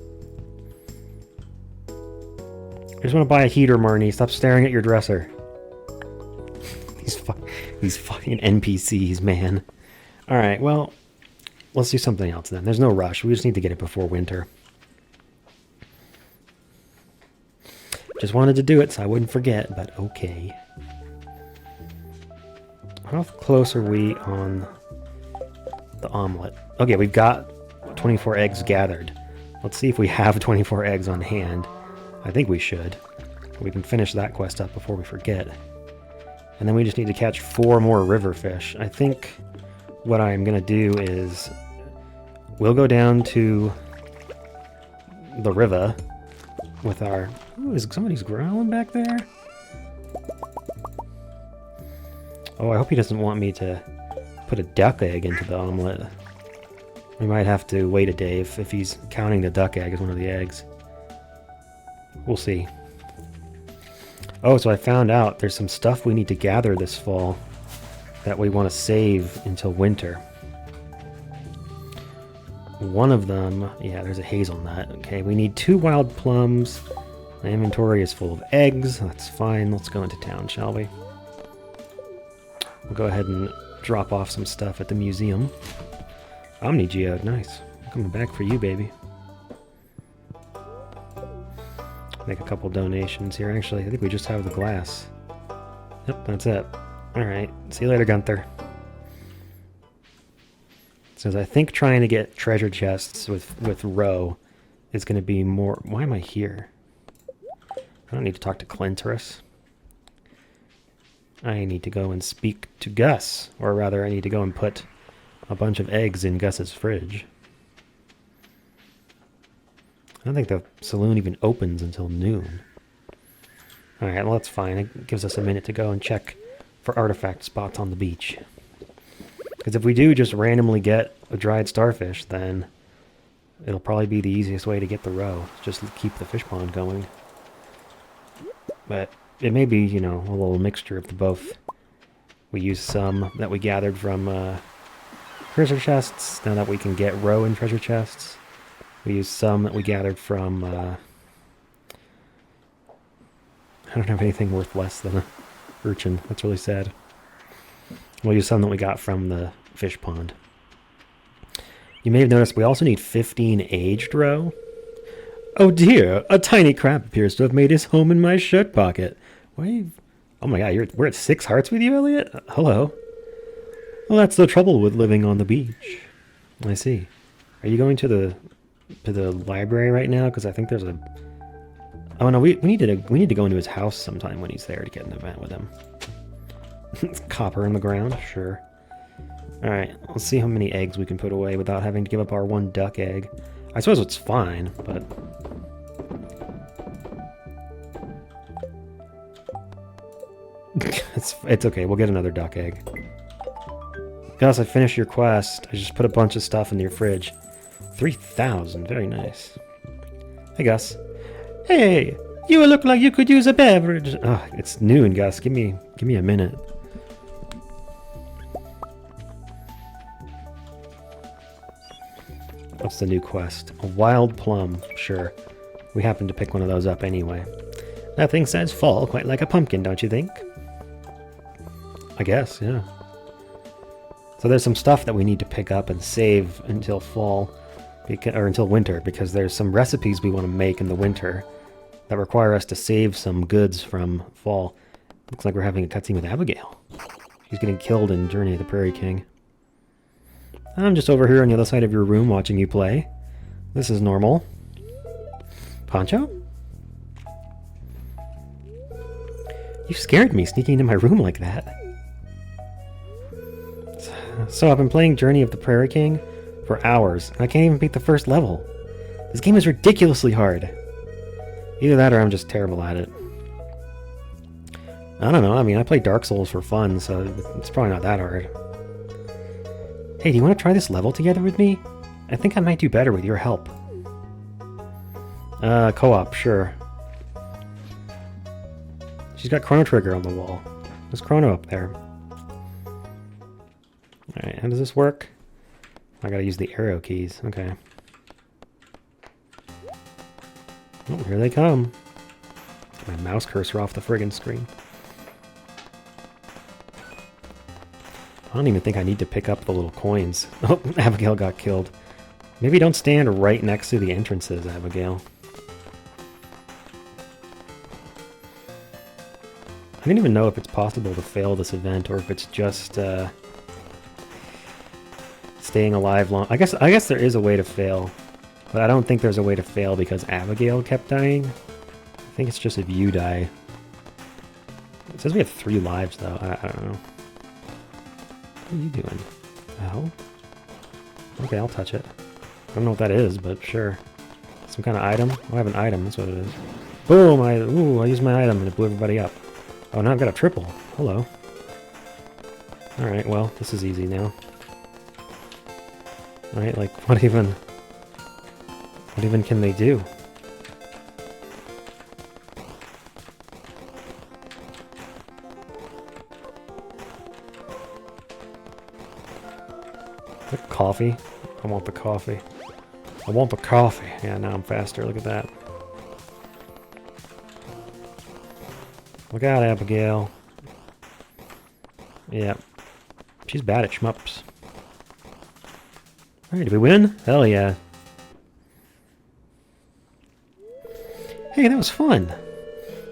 I just want to buy a heater, Marnie. Stop staring at your dresser. These fucking NPCs, man. Alright, well, let's do something else then. There's no rush. We just need to get it before winter. Just wanted to do it so I wouldn't forget, but okay. How close are we on the omelet? Okay, we've got 24 eggs gathered. Let's see if we have 24 eggs on hand. I think we should. We can finish that quest up before we forget. And then we just need to catch 4 more river fish. I think what I'm going to do is we'll go down to the river with our... Ooh, is somebody's growling back there? Oh, I hope he doesn't want me to put a duck egg into the omelet. We might have to wait a day if he's counting the duck egg as one of the eggs. We'll see. Oh, so I found out there's some stuff we need to gather this fall that we want to save until winter. One of them, yeah, there's a hazelnut. Okay, we need 2 wild plums. My inventory is full of eggs. That's fine. Let's go into town, shall we? We'll go ahead and drop off some stuff at the museum. Omni Geode, nice. I'm coming back for you, baby. Make a couple donations here. Actually, I think we just have the glass. Yep, that's it. Alright, see you later, Gunther. Says, I think trying to get treasure chests with Roe is going to be more... Why am I here? I don't need to talk to Clintoris. I need to go and speak to Gus. Or rather, I need to go and put a bunch of eggs in Gus's fridge. I don't think the saloon even opens until noon. Alright, well that's fine. It gives us a minute to go and check for artifact spots on the beach. Because if we do just randomly get a dried starfish, then it'll probably be the easiest way to get the roe. Just keep the fish pond going. But it may be, you know, a little mixture of the both. We use some that we gathered from treasure chests, now that we can get roe in treasure chests. We use some that we gathered from... I don't have anything worth less than a urchin. That's really sad. We'll use some that we got from the fish pond. You may have noticed we also need 15 aged roe. Oh dear, a tiny crab appears to have made his home in my shirt pocket. Why are you... Oh my god, we're at 6 hearts with you, Elliot? Hello. Well, that's the trouble with living on the beach. I see. Are you going to the library right now? Because I think there's a... Oh no, we need to go into his house sometime when he's there to get an event with him. Copper in the ground? Sure. Alright, let's see how many eggs we can put away without having to give up our 1 duck egg. I suppose it's fine, but... it's okay, we'll get another duck egg. Gus, I finished your quest. I just put a bunch of stuff in your fridge. 3,000, very nice. Hey, Gus. Hey, you look like you could use a beverage. Oh, it's noon, Gus. Give me a minute. What's the new quest? A wild plum. Sure. We happened to pick one of those up anyway. That thing says fall quite like a pumpkin, don't you think? I guess, yeah. So there's some stuff that we need to pick up and save until fall, or until winter, because there's some recipes we want to make in the winter that require us to save some goods from fall. Looks like we're having a cutscene with Abigail. She's getting killed in Journey of the Prairie King. I'm just over here on the other side of your room watching you play. This is normal. Poncho? You scared me sneaking into my room like that. So I've been playing Journey of the Prairie King for hours, and I can't even beat the first level. This game is ridiculously hard. Either that or I'm just terrible at it. I don't know, I mean, I play Dark Souls for fun, so it's probably not that hard. Hey, do you want to try this level together with me? I think I might do better with your help. Co-op, sure. She's got Chrono Trigger on the wall. There's Chrono up there. Alright, how does this work? I gotta use the arrow keys. Okay. Oh, here they come. Get my mouse cursor off the friggin' screen. I don't even think I need to pick up the little coins. Oh, Abigail got killed. Maybe don't stand right next to the entrances, Abigail. I don't even know if it's possible to fail this event, or if it's just staying alive long. I guess there is a way to fail, but I don't think there's a way to fail because Abigail kept dying. I think it's just if you die. It says we have 3 lives, though. I don't know. What are you doing? Oh? Okay, I'll touch it. I don't know what that is, but sure. Some kind of item? Oh, I have an item, that's what it is. Boom! I used my item and it blew everybody up. Oh, now I've got a triple. Hello. Alright, well, this is easy now. Alright, like, what even can they do? The coffee? I want the coffee. I want the coffee. Yeah, now I'm faster. Look at that. Look out, Abigail. Yeah. She's bad at shmups. Alright, did we win? Hell yeah. Hey, that was fun.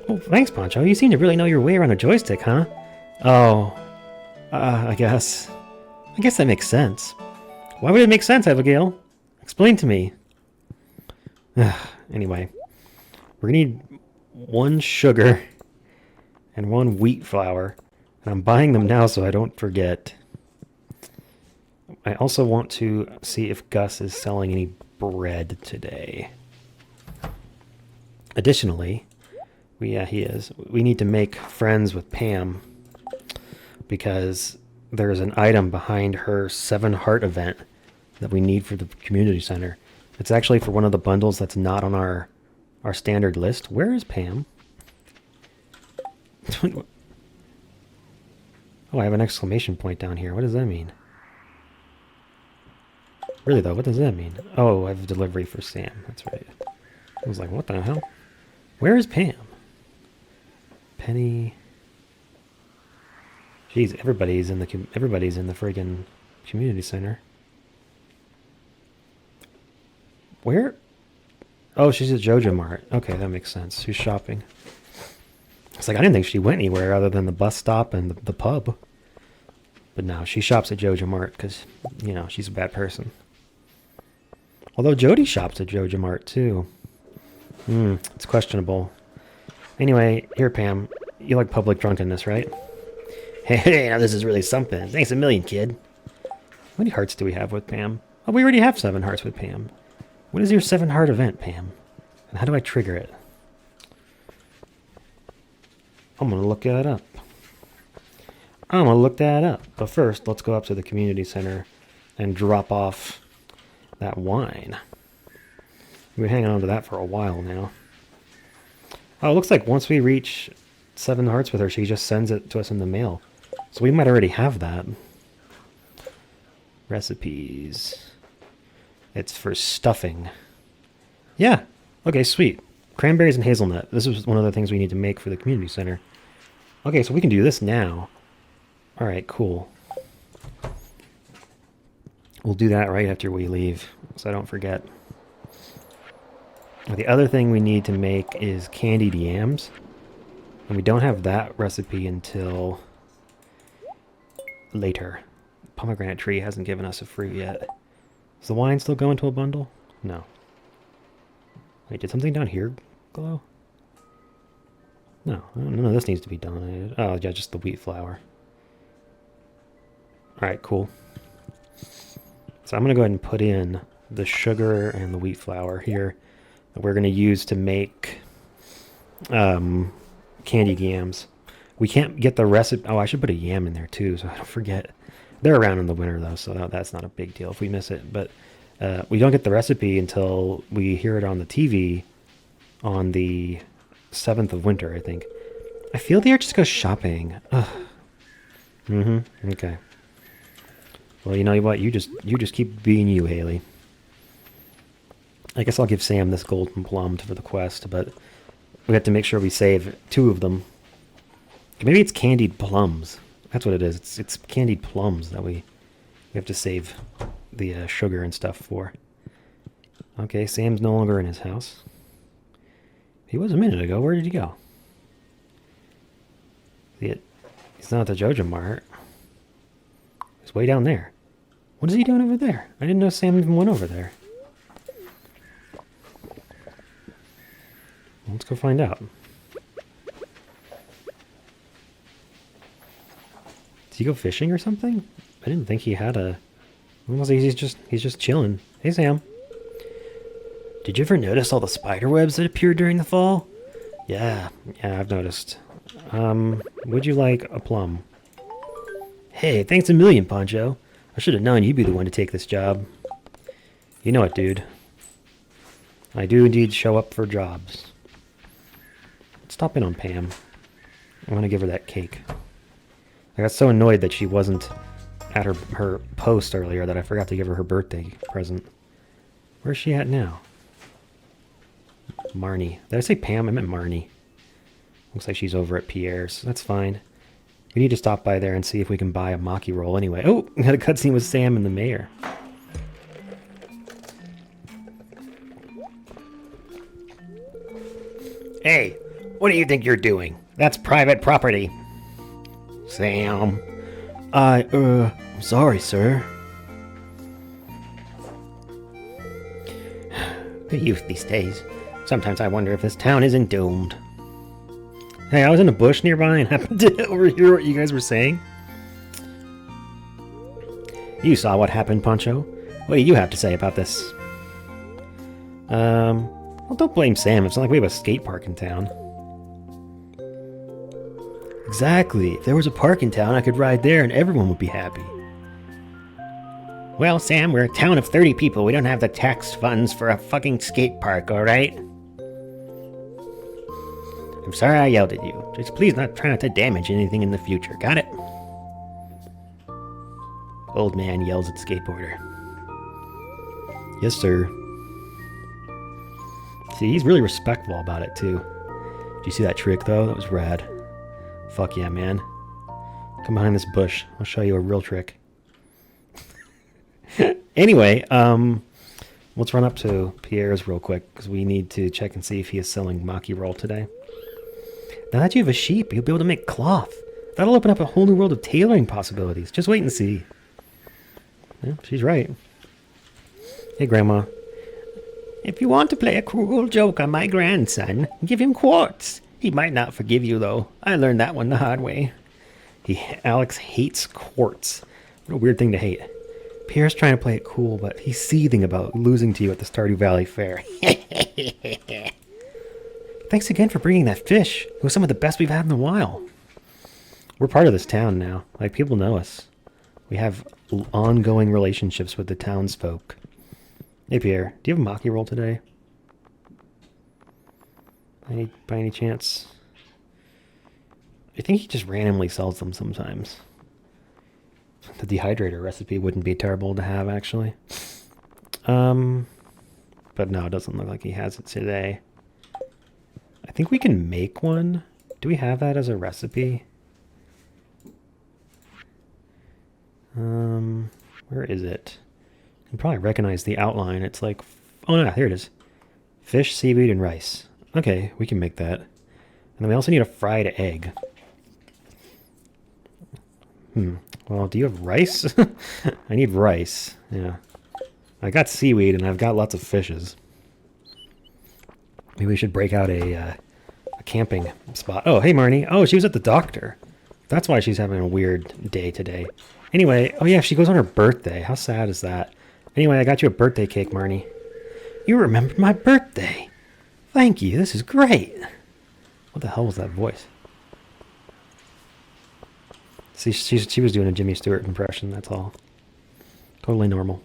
Well, thanks, Poncho. You seem to really know your way around a joystick, huh? Oh. I guess. I guess that makes sense. Why would it make sense, Abigail? Explain to me. Anyway. We're gonna need 1 sugar and 1 wheat flour. And I'm buying them now so I don't forget. I also want to see if Gus is selling any bread today. Additionally, yeah, he is. We need to make friends with Pam because there's an item behind her 7 heart event that we need for the community center. It's actually for one of the bundles that's not on our standard list. Where is Pam? Oh, I have an exclamation point down here. What does that mean? Really though, what does that mean? Oh, I have a delivery for Sam. That's right. I was like, what the hell? Where is Pam? Penny. Jeez, everybody's in the friggin' community center. Where? Oh, she's at Jojo Mart. Okay, that makes sense. She's shopping. It's like, I didn't think she went anywhere other than the bus stop and the pub. But no, she shops at Jojo Mart because, you know, she's a bad person. Although Jody shops at Jojo Mart too. It's questionable. Anyway, here, Pam. You like public drunkenness, right? Hey, now this is really something. Thanks a million, kid. How many hearts do we have with Pam? Oh, we already have 7 hearts with Pam. What is your 7 heart event, Pam? And how do I trigger it? I'm going to look that up. But first, let's go up to the community center and drop off that wine. We've been hanging on to that for a while now. Oh, it looks like once we reach 7 hearts with her, she just sends it to us in the mail. So we might already have that. Recipes. It's for stuffing. Yeah. Okay, sweet. Cranberries and hazelnut. This is one of the things we need to make for the community center. Okay, so we can do this now. Alright, cool. We'll do that right after we leave, so I don't forget. The other thing we need to make is candied yams. And we don't have that recipe until later. Pomegranate tree hasn't given us a fruit yet. Is the wine still going to a bundle? No. Wait, did something down here glow? No, none of this needs to be donated. Oh, yeah, just the wheat flour. Alright, cool. So I'm going to go ahead and put in the sugar and the wheat flour here that we're going to use to make candied yams. We can't get the recipe. Oh, I should put a yam in there too, so I don't forget. They're around in the winter, though, so that's not a big deal if we miss it. But we don't get the recipe until we hear it on the TV on the 7th of winter, I think. I feel the urge to go shopping. Ugh. Okay. Well, you know what? You just keep being you, Haley. I guess I'll give Sam this golden plum for the quest, but we have to make sure we save 2 of them. Maybe it's candied plums. That's what it is. It's candied plums that we have to save the sugar and stuff for. Okay, Sam's no longer in his house. He was a minute ago. Where did he go? He's not at the Jojo Mart. He's way down there. What is he doing over there? I didn't know Sam even went over there. Let's go find out. Did he go fishing or something? I didn't think he had a... He's just chilling. Hey, Sam. Did you ever notice all the spider webs that appeared during the fall? Yeah, I've noticed. Would you like a plum? Hey, thanks a million, Poncho. I should have known you'd be the one to take this job. You know it, dude. I do indeed show up for jobs. Stop in on Pam. I want to give her that cake. I got so annoyed that she wasn't at her post earlier that I forgot to give her her birthday present. Where's she at now? Marnie. Did I say Pam? I meant Marnie. Looks like she's over at Pierre's. That's fine. We need to stop by there and see if we can buy a maki roll anyway. Oh, we had a cutscene with Sam and the mayor. Hey, what do you think you're doing? That's private property. Sam. I'm sorry, sir. The youth these days. Sometimes I wonder if this town isn't doomed. Hey, I was in a bush nearby and happened to overhear what you guys were saying. You saw what happened, Poncho. What do you have to say about this? Well, don't blame Sam. It's not like we have a skate park in town. Exactly. If there was a park in town, I could ride there and everyone would be happy. Well, Sam, we're a town of 30 people. We don't have the tax funds for a fucking skate park, alright? I'm sorry I yelled at you. Just please try not to damage anything in the future. Got it? Old man yells at skateboarder. Yes, sir. See, he's really respectful about it, too. Did you see that trick, though? That was rad. Fuck yeah, man. Come behind this bush. I'll show you a real trick. Anyway, let's run up to Pierre's real quick, because we need to check and see if he is selling maki roll today. Now that you have a sheep, you'll be able to make cloth. That'll open up a whole new world of tailoring possibilities. Just wait and see. Yeah, she's right. Hey, Grandma. If you want to play a cruel joke on my grandson, give him quartz. He might not forgive you, though. I learned that one the hard way. Alex hates quartz. What a weird thing to hate. Pierre's trying to play it cool, but he's seething about losing to you at the Stardew Valley Fair. Thanks again for bringing that fish. It was some of the best we've had in a while. We're part of this town now. Like, people know us. We have ongoing relationships with the townsfolk. Hey, Pierre, do you have a maki roll today? By any chance? I think he just randomly sells them sometimes. The dehydrator recipe wouldn't be terrible to have, actually. But no, it doesn't look like he has it today. I think we can make one. Do we have that as a recipe? Where is it? You can probably recognize the outline. It's like, oh no, here it is. Fish, seaweed, and rice. Okay, we can make that. And then we also need a fried egg. Well, do you have rice? I need rice. Yeah. I got seaweed and I've got lots of fishes. Maybe we should break out a camping spot. Oh, hey, Marnie. Oh, she was at the doctor. That's why she's having a weird day today. Anyway, oh yeah, she goes on her birthday. How sad is that? Anyway, I got you a birthday cake, Marnie. You remembered my birthday. Thank you. This is great. What the hell was that voice? See, she was doing a Jimmy Stewart impression, that's all. Totally normal.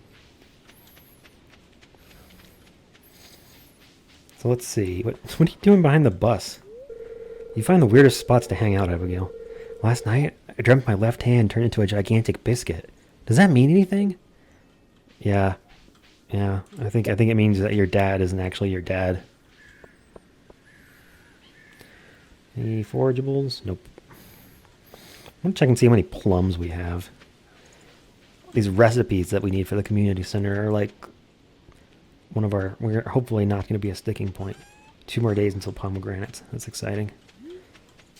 So let's see. What are you doing behind the bus? You find the weirdest spots to hang out, Abigail. Last night, I dreamt my left hand turned into a gigantic biscuit. Does that mean anything? Yeah. Yeah, I think it means that your dad isn't actually your dad. Any forageables? Nope. I'm going to check and see how many plums we have. These recipes that we need for the community center are like one of our... We're hopefully not going to be a sticking point. 2 more days until pomegranates. That's exciting.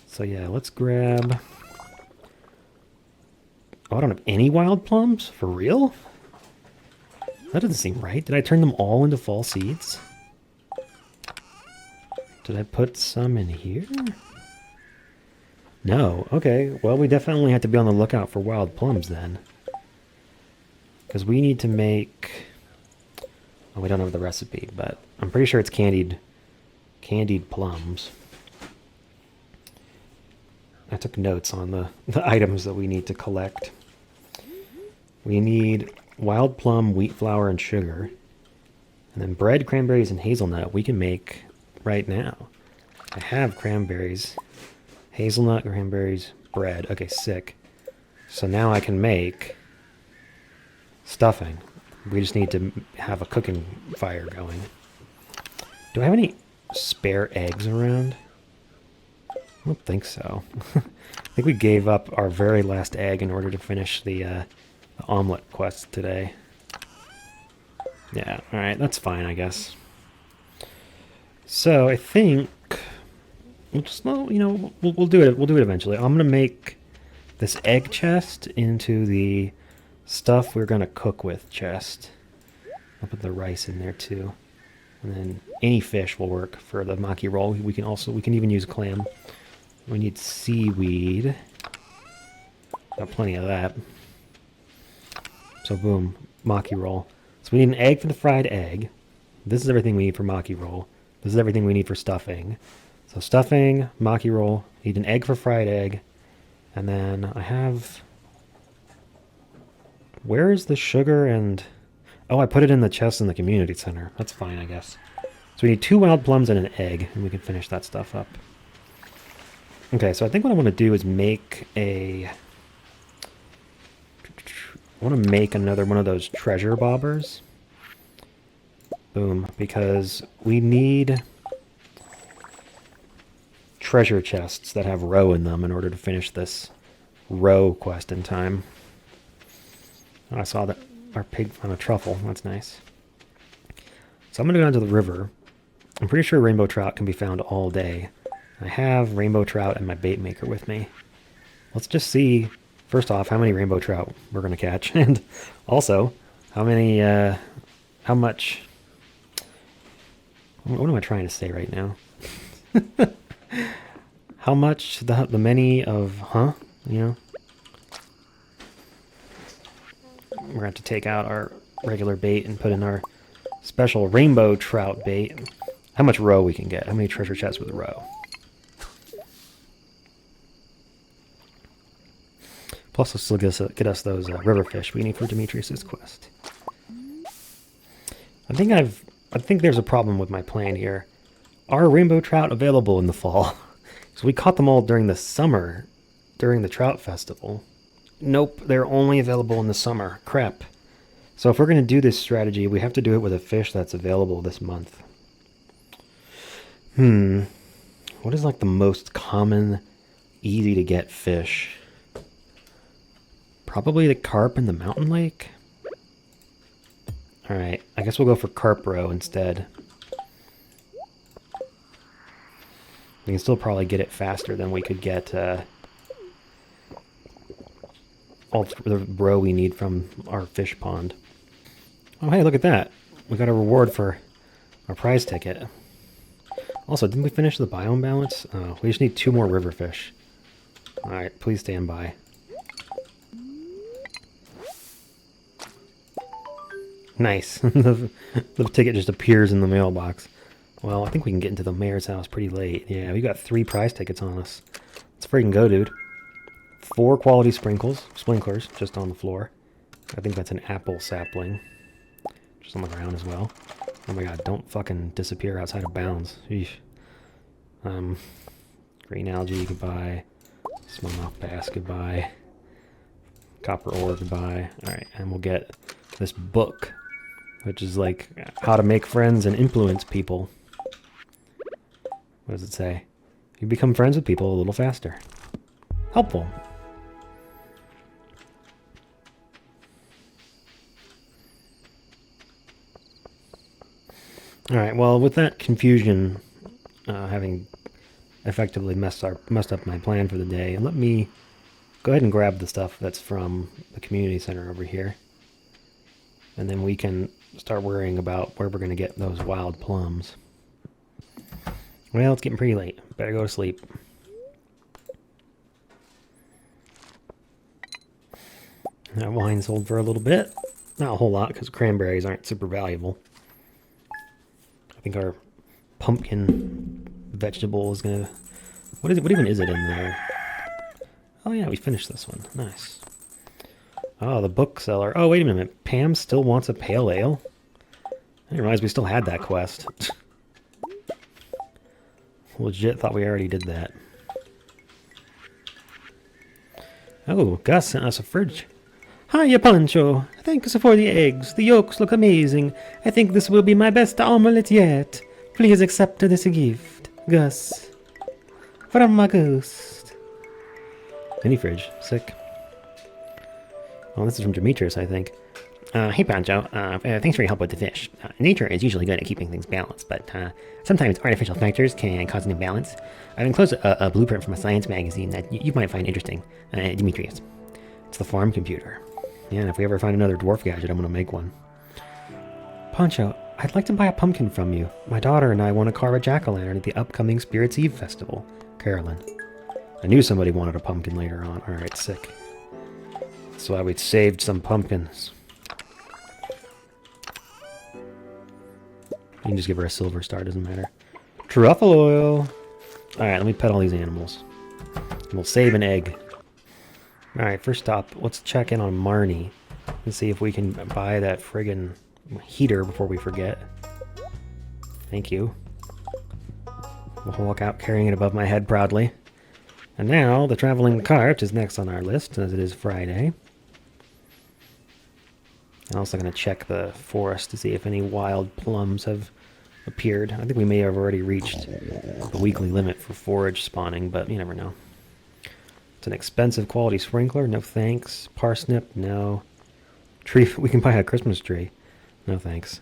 So yeah, let's grab... Oh, I don't have any wild plums? For real? That doesn't seem right. Did I turn them all into fall seeds? Did I put some in here? No. Okay. Well, we definitely have to be on the lookout for wild plums then. Because we need to make Well, we don't have the recipe, but I'm pretty sure it's candied plums. I took notes on the items that we need to collect. We need wild plum, wheat flour, and sugar. And then bread, cranberries, and hazelnut we can make right now. I have cranberries, hazelnut, cranberries, bread. Okay, sick. So now I can make stuffing. We just need to have a cooking fire going. Do I have any spare eggs around? I don't think so. I think we gave up our very last egg in order to finish the omelet quest today. Yeah, alright, that's fine, I guess. So, I think we'll just, you know, we'll do it. We'll do it eventually. I'm gonna make this egg chest into the stuff we're gonna cook with chest. I'll put the rice in there too, and then any fish will work for the maki roll. We can even use clam. We need seaweed. Got plenty of that. So boom, maki roll. So we need an egg for the fried egg. This is everything we need for maki roll. This is everything we need for stuffing. So stuffing, maki roll, need an egg for fried egg. And then I have... Where is the sugar and... Oh, I put it in the chest in the community center. That's fine, I guess. So we need 2 wild plums and an egg, and we can finish that stuff up. Okay, so I think what I want to do is make a... I want to make another one of those treasure bobbers. Boom, because we need treasure chests that have roe in them in order to finish this roe quest in time. Oh, I saw that our pig found a truffle. That's nice. So I'm going to go down to the river. I'm pretty sure rainbow trout can be found all day. I have rainbow trout and my bait maker with me. Let's just see, first off, how many rainbow trout we're going to catch. And also, how much... What am I trying to say right now? How much the many of, huh? You know? We're going to have to take out our regular bait and put in our special rainbow trout bait. How much roe we can get. How many treasure chests with roe. Plus, this will get us those river fish we need for Demetrius's quest. I think there's a problem with my plan here. Are rainbow trout available in the fall? So we caught them all during the summer, during the trout festival. Nope, they're only available in the summer. Crap. So if we're going to do this strategy, we have to do it with a fish that's available this month. What is like the most common, easy to get fish? Probably the carp in the mountain lake? Alright, I guess we'll go for carp roe instead. We can still probably get it faster than we could get all the roe we need from our fish pond. Oh hey, look at that. We got a reward for our prize ticket. Also, didn't we finish the biome balance? Oh, we just need 2 more river fish. Alright, please stand by. Nice. The ticket just appears in the mailbox. Well, I think we can get into the mayor's house pretty late. Yeah, we got 3 prize tickets on us. Let's freaking go, dude. 4 quality sprinklers, just on the floor. I think that's an apple sapling. Just on the ground as well. Oh my god, don't fucking disappear outside of bounds. Eesh. Green algae, goodbye. Smallmouth bass, goodbye. Copper ore, goodbye. Alright, and we'll get this book, which is like how to make friends and influence people. What does it say? You become friends with people a little faster. Helpful. Alright, well, with that confusion having effectively messed up my plan for the day, let me go ahead and grab the stuff that's from the community center over here. And then we can start worrying about where we're going to get those wild plums. Well, it's getting pretty late. Better go to sleep. That wine sold for a little bit. Not a whole lot, because cranberries aren't super valuable. think our pumpkin vegetable is gonna... What even is it in there? Oh yeah, we finished this one. Nice. Oh, the bookseller. Oh, wait a minute. Pam still wants a pale ale? I didn't realize we still had that quest. Legit thought we already did that. Oh, Gus sent us a fridge. Hiya, Pancho. Thanks for the eggs. The yolks look amazing. I think this will be my best omelette yet. Please accept this gift, Gus. From my ghost. Mini fridge. Sick. Well, this is from Demetrius, I think. Hey, Pancho. Thanks for your help with the fish. Nature is usually good at keeping things balanced, but sometimes artificial factors can cause an imbalance. I've enclosed a blueprint from a science magazine that you might find interesting. Demetrius. It's the farm computer. Yeah, and if we ever find another dwarf gadget, I'm going to make one. Pancho, I'd like to buy a pumpkin from you. My daughter and I want to carve a jack-o'-lantern at the upcoming Spirits Eve festival. Carolyn. I knew somebody wanted a pumpkin later on. Alright, sick. That's why we saved some pumpkins. You can just give her a silver star, doesn't matter. Truffle oil! Alright, let me pet all these animals. And we'll save an egg. Alright, first stop, let's check in on Marnie. And see if we can buy that friggin' heater before we forget. Thank you. We'll walk out carrying it above my head proudly. And now, the traveling cart is next on our list, as it is Friday. I'm also going to check the forest to see if any wild plums have appeared. I think we may have already reached the weekly limit for forage spawning, but you never know. It's an expensive quality sprinkler. No thanks. Parsnip. No. Tree. We can buy a Christmas tree. No thanks.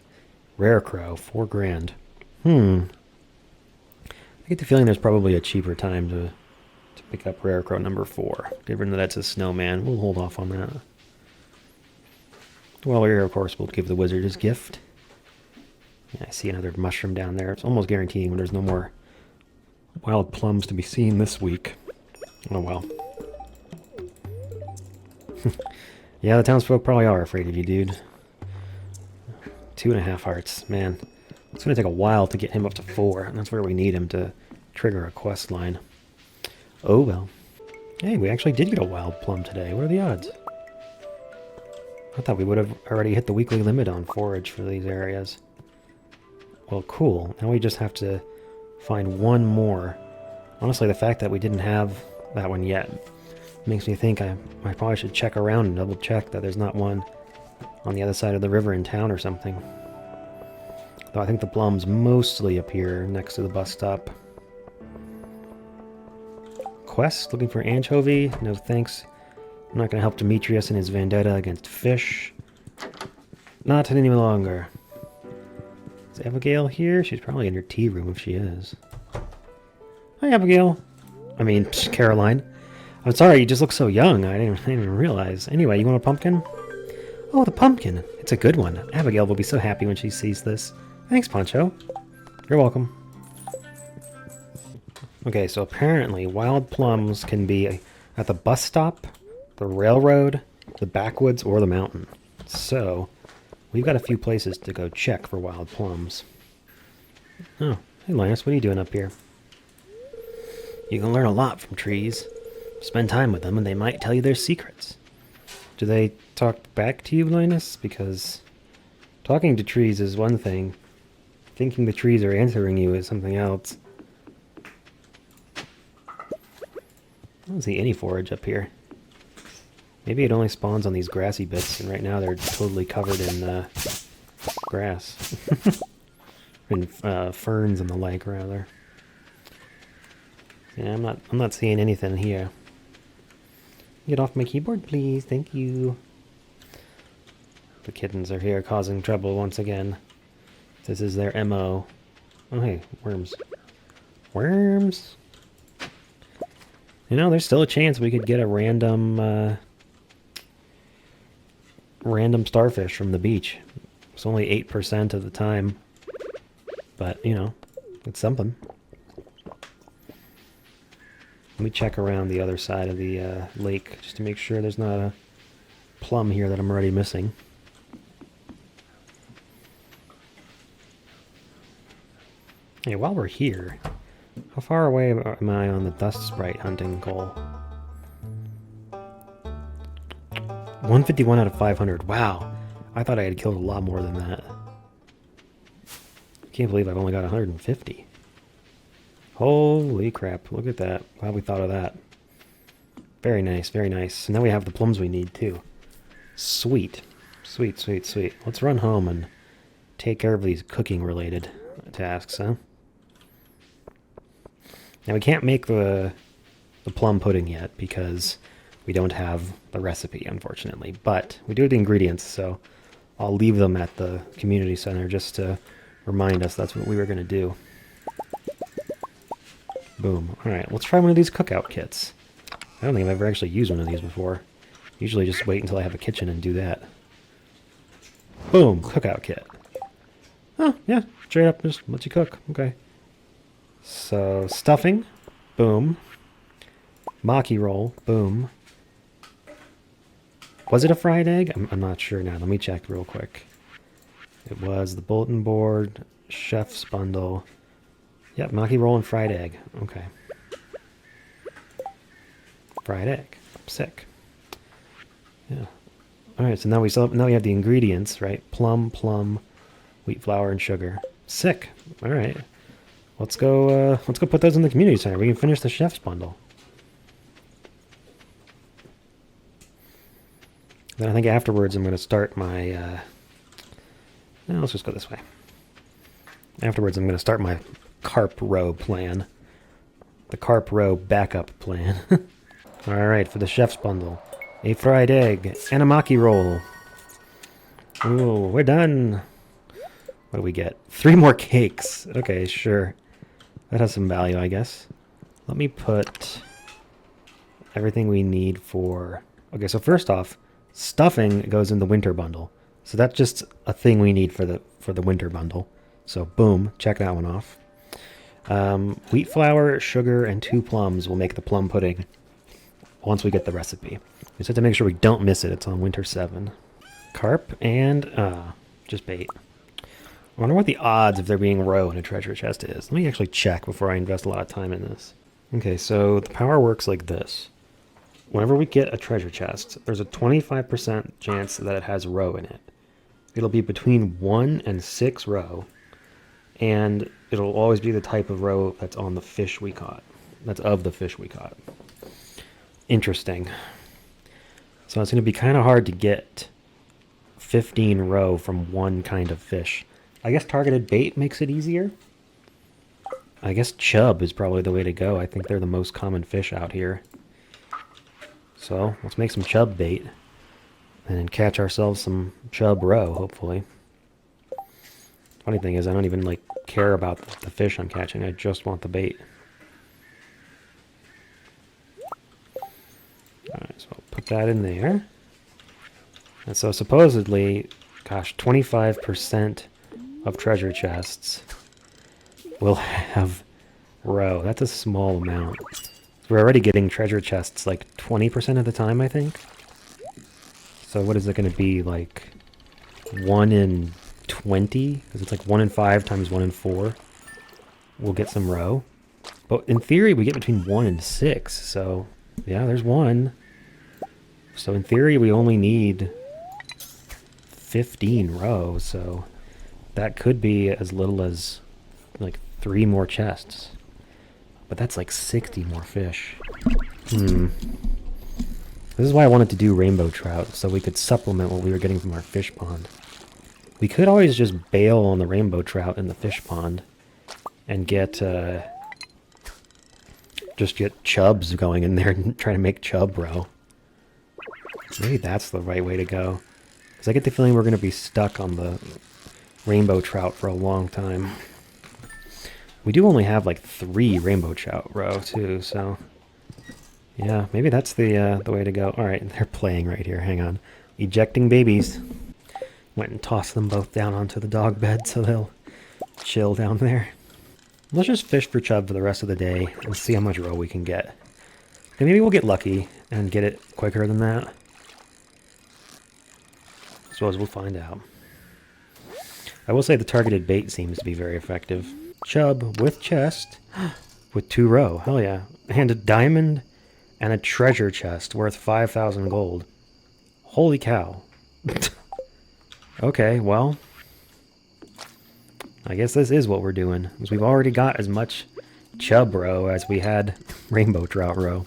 Rare crow. 4 grand. I get the feeling there's probably a cheaper time to pick up rare crow number 4. Given that that's a snowman, we'll hold off on that. While we're here, of course, we'll give the wizard his gift. Yeah, I see another mushroom down there. It's almost guaranteeing there's no more wild plums to be seen this week. Oh well. Yeah, the townsfolk probably are afraid of you, dude. 2.5 hearts. Man, it's going to take a while to get him up to 4, and that's where we need him to trigger a quest line. Oh well. Hey, we actually did get a wild plum today. What are the odds? I thought we would have already hit the weekly limit on forage for these areas. Well, cool. Now we just have to find one more. Honestly, the fact that we didn't have that one yet makes me think I probably should check around and double check that there's not one on the other side of the river in town or something. Though I think the plums mostly appear next to the bus stop. Quest, looking for anchovy? No thanks. I'm not going to help Demetrius in his vendetta against fish. Not any longer. Is Abigail here? She's probably in her tea room if she is. Hi, Abigail. I mean, Caroline. I'm sorry, you just look so young. I didn't even realize. Anyway, you want a pumpkin? Oh, the pumpkin. It's a good one. Abigail will be so happy when she sees this. Thanks, Pancho. You're welcome. Okay, so apparently wild plums can be at the bus stop, the railroad, the backwoods, or the mountain. So, we've got a few places to go check for wild plums. Oh, hey Linus, what are you doing up here? You can learn a lot from trees. Spend time with them and they might tell you their secrets. Do they talk back to you, Linus? Because talking to trees is one thing. Thinking the trees are answering you is something else. I don't see any forage up here. Maybe it only spawns on these grassy bits, and right now they're totally covered in grass. In ferns and the like, rather. Yeah, I'm not seeing anything here. Get off my keyboard, please. Thank you. The kittens are here causing trouble once again. This is their MO. Oh, hey, worms. Worms! You know, there's still a chance we could get a random starfish from the beach. It's only 8% of the time. But, you know, it's something. Let me check around the other side of the lake just to make sure there's not a plum here that I'm already missing. Hey, while we're here, how far away am I on the dust sprite hunting goal? 151 out of 500. Wow. I thought I had killed a lot more than that. Can't believe I've only got 150. Holy crap. Look at that. Glad we thought of that. Very nice, very nice. And now we have the plums we need, too. Sweet. Sweet, sweet, sweet. Let's run home and take care of these cooking-related tasks, huh? Now, we can't make the plum pudding yet because we don't have the recipe, unfortunately. But we do have the ingredients, so I'll leave them at the community center just to remind us that's what we were going to do. Boom. Alright, let's try one of these cookout kits. I don't think I've ever actually used one of these before. Usually just wait until I have a kitchen and do that. Boom! Cookout kit. Oh, yeah. Straight up just lets you cook. Okay. So, stuffing. Boom. Maki roll. Boom. Was it a fried egg? I'm not sure now. Let me check real quick. It was the bulletin board, chef's bundle. Yep, maki roll and fried egg. Okay. Fried egg. Sick. Yeah. All right. So now we have the ingredients, right? Plum, wheat flour, and sugar. Sick. All right. Let's go put those in the community center. We can finish the chef's bundle. Then I think afterwards I'm going to start my. Let's just go this way. Afterwards I'm going to start my carp row plan. The carp row backup plan. Alright, for the chef's bundle. A fried egg and a maki roll. Ooh, we're done. What do we get? 3 more cakes. Okay, sure. That has some value, I guess. Let me put everything we need for... Okay, so first off, stuffing goes in the winter bundle. So that's just a thing we need for the winter bundle. So boom, check that one off. Wheat flour, sugar, and 2 plums will make the plum pudding once we get the recipe. We just have to make sure we don't miss it. It's on winter 7. Carp and just bait. I wonder what the odds of there being roe in a treasure chest is. Let me actually check before I invest a lot of time in this. Okay, so the power works like this. Whenever we get a treasure chest, there's a 25% chance that it has roe in it. It'll be between 1 and 6 roe, and it'll always be the type of roe that's on the fish we caught. That's of the fish we caught. Interesting. So it's going to be kind of hard to get 15 roe from one kind of fish. I guess targeted bait makes it easier. I guess chub is probably the way to go. I think they're the most common fish out here. So let's make some chub bait and catch ourselves some chub roe, hopefully. Funny thing is, I don't even care about the fish I'm catching. I just want the bait. Alright, so I'll put that in there. And so supposedly, gosh, 25% of treasure chests will have roe. That's a small amount. We're already getting treasure chests 20% of the time, I think. So what is it going to be, 1 in 20? Because it's 1 in 5 times 1 in 4. We'll get some roe. But in theory, we get between 1 and 6. So, yeah, there's 1. So in theory, we only need 15 roe. So that could be as little as 3 more chests. But that's 60 more fish. This is why I wanted to do rainbow trout, so we could supplement what we were getting from our fish pond. We could always just bail on the rainbow trout in the fish pond and get just get chubs going in there and try to make chub roe. Maybe that's the right way to go. Because I get the feeling we're going to be stuck on the rainbow trout for a long time. We do only have 3 rainbow trout roe too, so yeah, maybe that's the way to go. All right, they're playing right here. Hang on, ejecting babies. Went and tossed them both down onto the dog bed so they'll chill down there. Let's just fish for chub for the rest of the day and see how much roe we can get. And maybe we'll get lucky and get it quicker than that. I suppose we'll find out. I will say the targeted bait seems to be very effective. chub with chest with 2 row. Hell yeah. And a diamond and a treasure chest worth 5,000 gold. Holy cow. Okay, well, I guess this is what we're doing. Because we've already got as much chub row as we had rainbow trout row.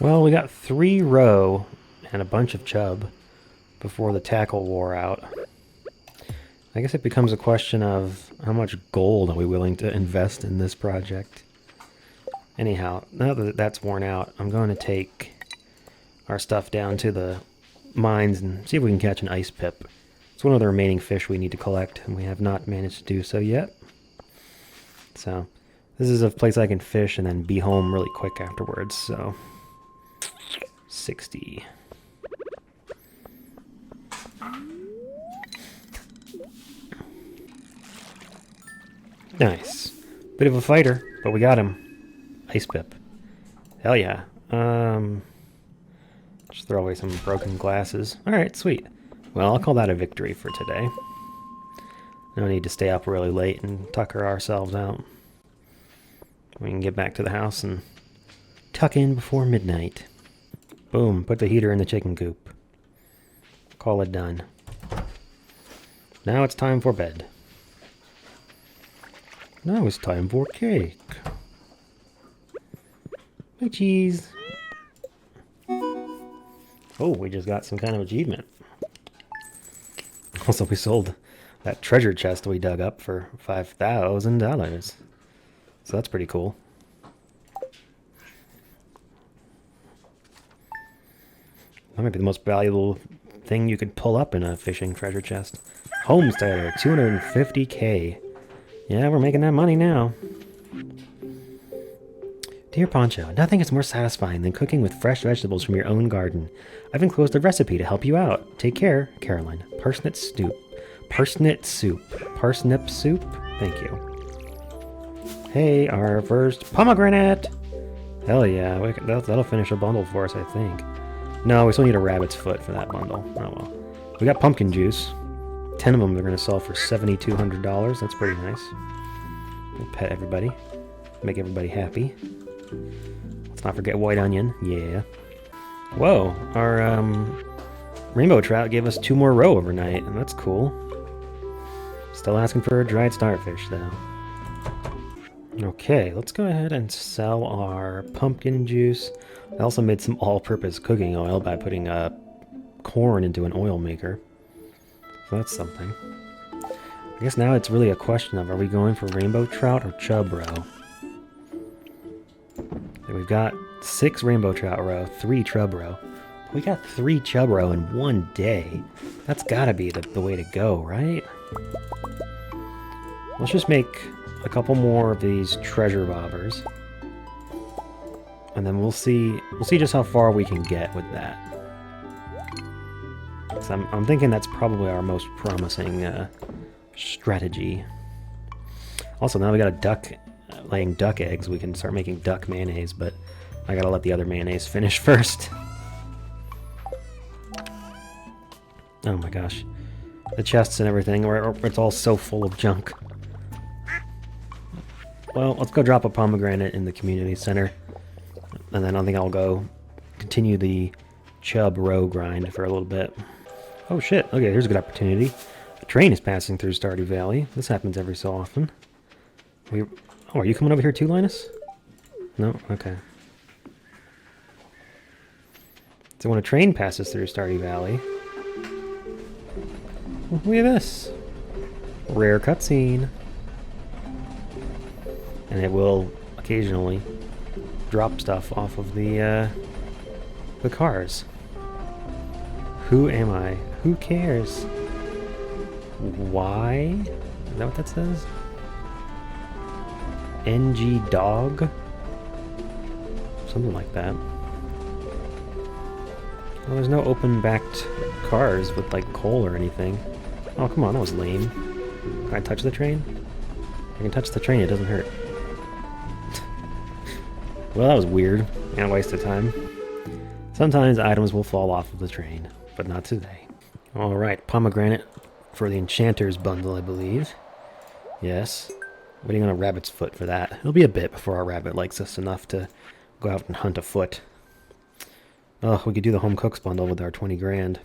Well, we got 3 row and a bunch of chub before the tackle wore out. I guess it becomes a question of how much gold are we willing to invest in this project. Anyhow, now that that's worn out, I'm going to take our stuff down to the mines and see if we can catch an ice pip. It's one of the remaining fish we need to collect, and we have not managed to do so yet. So, this is a place I can fish and then be home really quick afterwards, so 60. Nice. Bit of a fighter, but we got him. Ice pip. Hell yeah. Just throw away some broken glasses. Alright, sweet. Well, I'll call that a victory for today. No need to stay up really late and tucker ourselves out. We can get back to the house and tuck in before midnight. Boom, put the heater in the chicken coop. Call it done. Now it's time for bed. Now it's time for cake. Hey, cheese. Oh, we just got some kind of achievement. Also, we sold that treasure chest we dug up for $5,000. So that's pretty cool. That might be the most valuable thing you could pull up in a fishing treasure chest. Homesteader, 250k. Yeah, we're making that money now. Dear Poncho, nothing is more satisfying than cooking with fresh vegetables from your own garden. I've enclosed a recipe to help you out. Take care, Caroline. Parsnip soup. Parsnip soup. Parsnip soup? Thank you. Hey, our first pomegranate! Hell yeah, that'll finish a bundle for us, I think. No, we still need a rabbit's foot for that bundle. Oh well. We got pumpkin juice. 10 of them they're going to sell for $7,200. That's pretty nice. We'll pet everybody. Make everybody happy. Let's not forget white onion. Yeah. Whoa, our rainbow trout gave us 2 more roe overnight, and that's cool. Still asking for a dried starfish, though. Okay, let's go ahead and sell our pumpkin juice. I also made some all-purpose cooking oil by putting corn into an oil maker. So that's something. I guess now it's really a question of, are we going for rainbow trout or chub roe? We've got 6 rainbow trout roe, 3 chub roe. We got 3 chub roe in one day. That's gotta be the way to go, right? Let's just make a couple more of these treasure bobbers. And then we'll see just how far we can get with that. So I'm thinking that's probably our most promising strategy. Also, now we got a duck laying duck eggs. We can start making duck mayonnaise, but I gotta let the other mayonnaise finish first. Oh my gosh. The chests and everything, it's all so full of junk. Well, let's go drop a pomegranate in the community center. And then I think I'll go continue the chub roe grind for a little bit. Oh shit, okay, here's a good opportunity. A train is passing through Stardew Valley. This happens every so often. Oh, are you coming over here too, Linus? No? Okay. So when a train passes through Stardew Valley... Look at this! Rare cutscene. And it will occasionally drop stuff off of the cars. Who am I? Who cares? Why? Is that what that says? NG dog? Something like that. Well, there's no open-backed cars with, like, coal or anything. Oh, come on, that was lame. Can I touch the train? I can touch the train, it doesn't hurt. Well, that was weird, and a waste of time. Sometimes items will fall off of the train, but not today. Alright, pomegranate for the Enchanter's bundle, I believe. Yes. Waiting on a rabbit's foot for that. It'll be a bit before our rabbit likes us enough to go out and hunt a foot. Oh, we could do the home cooks bundle with our 20 grand.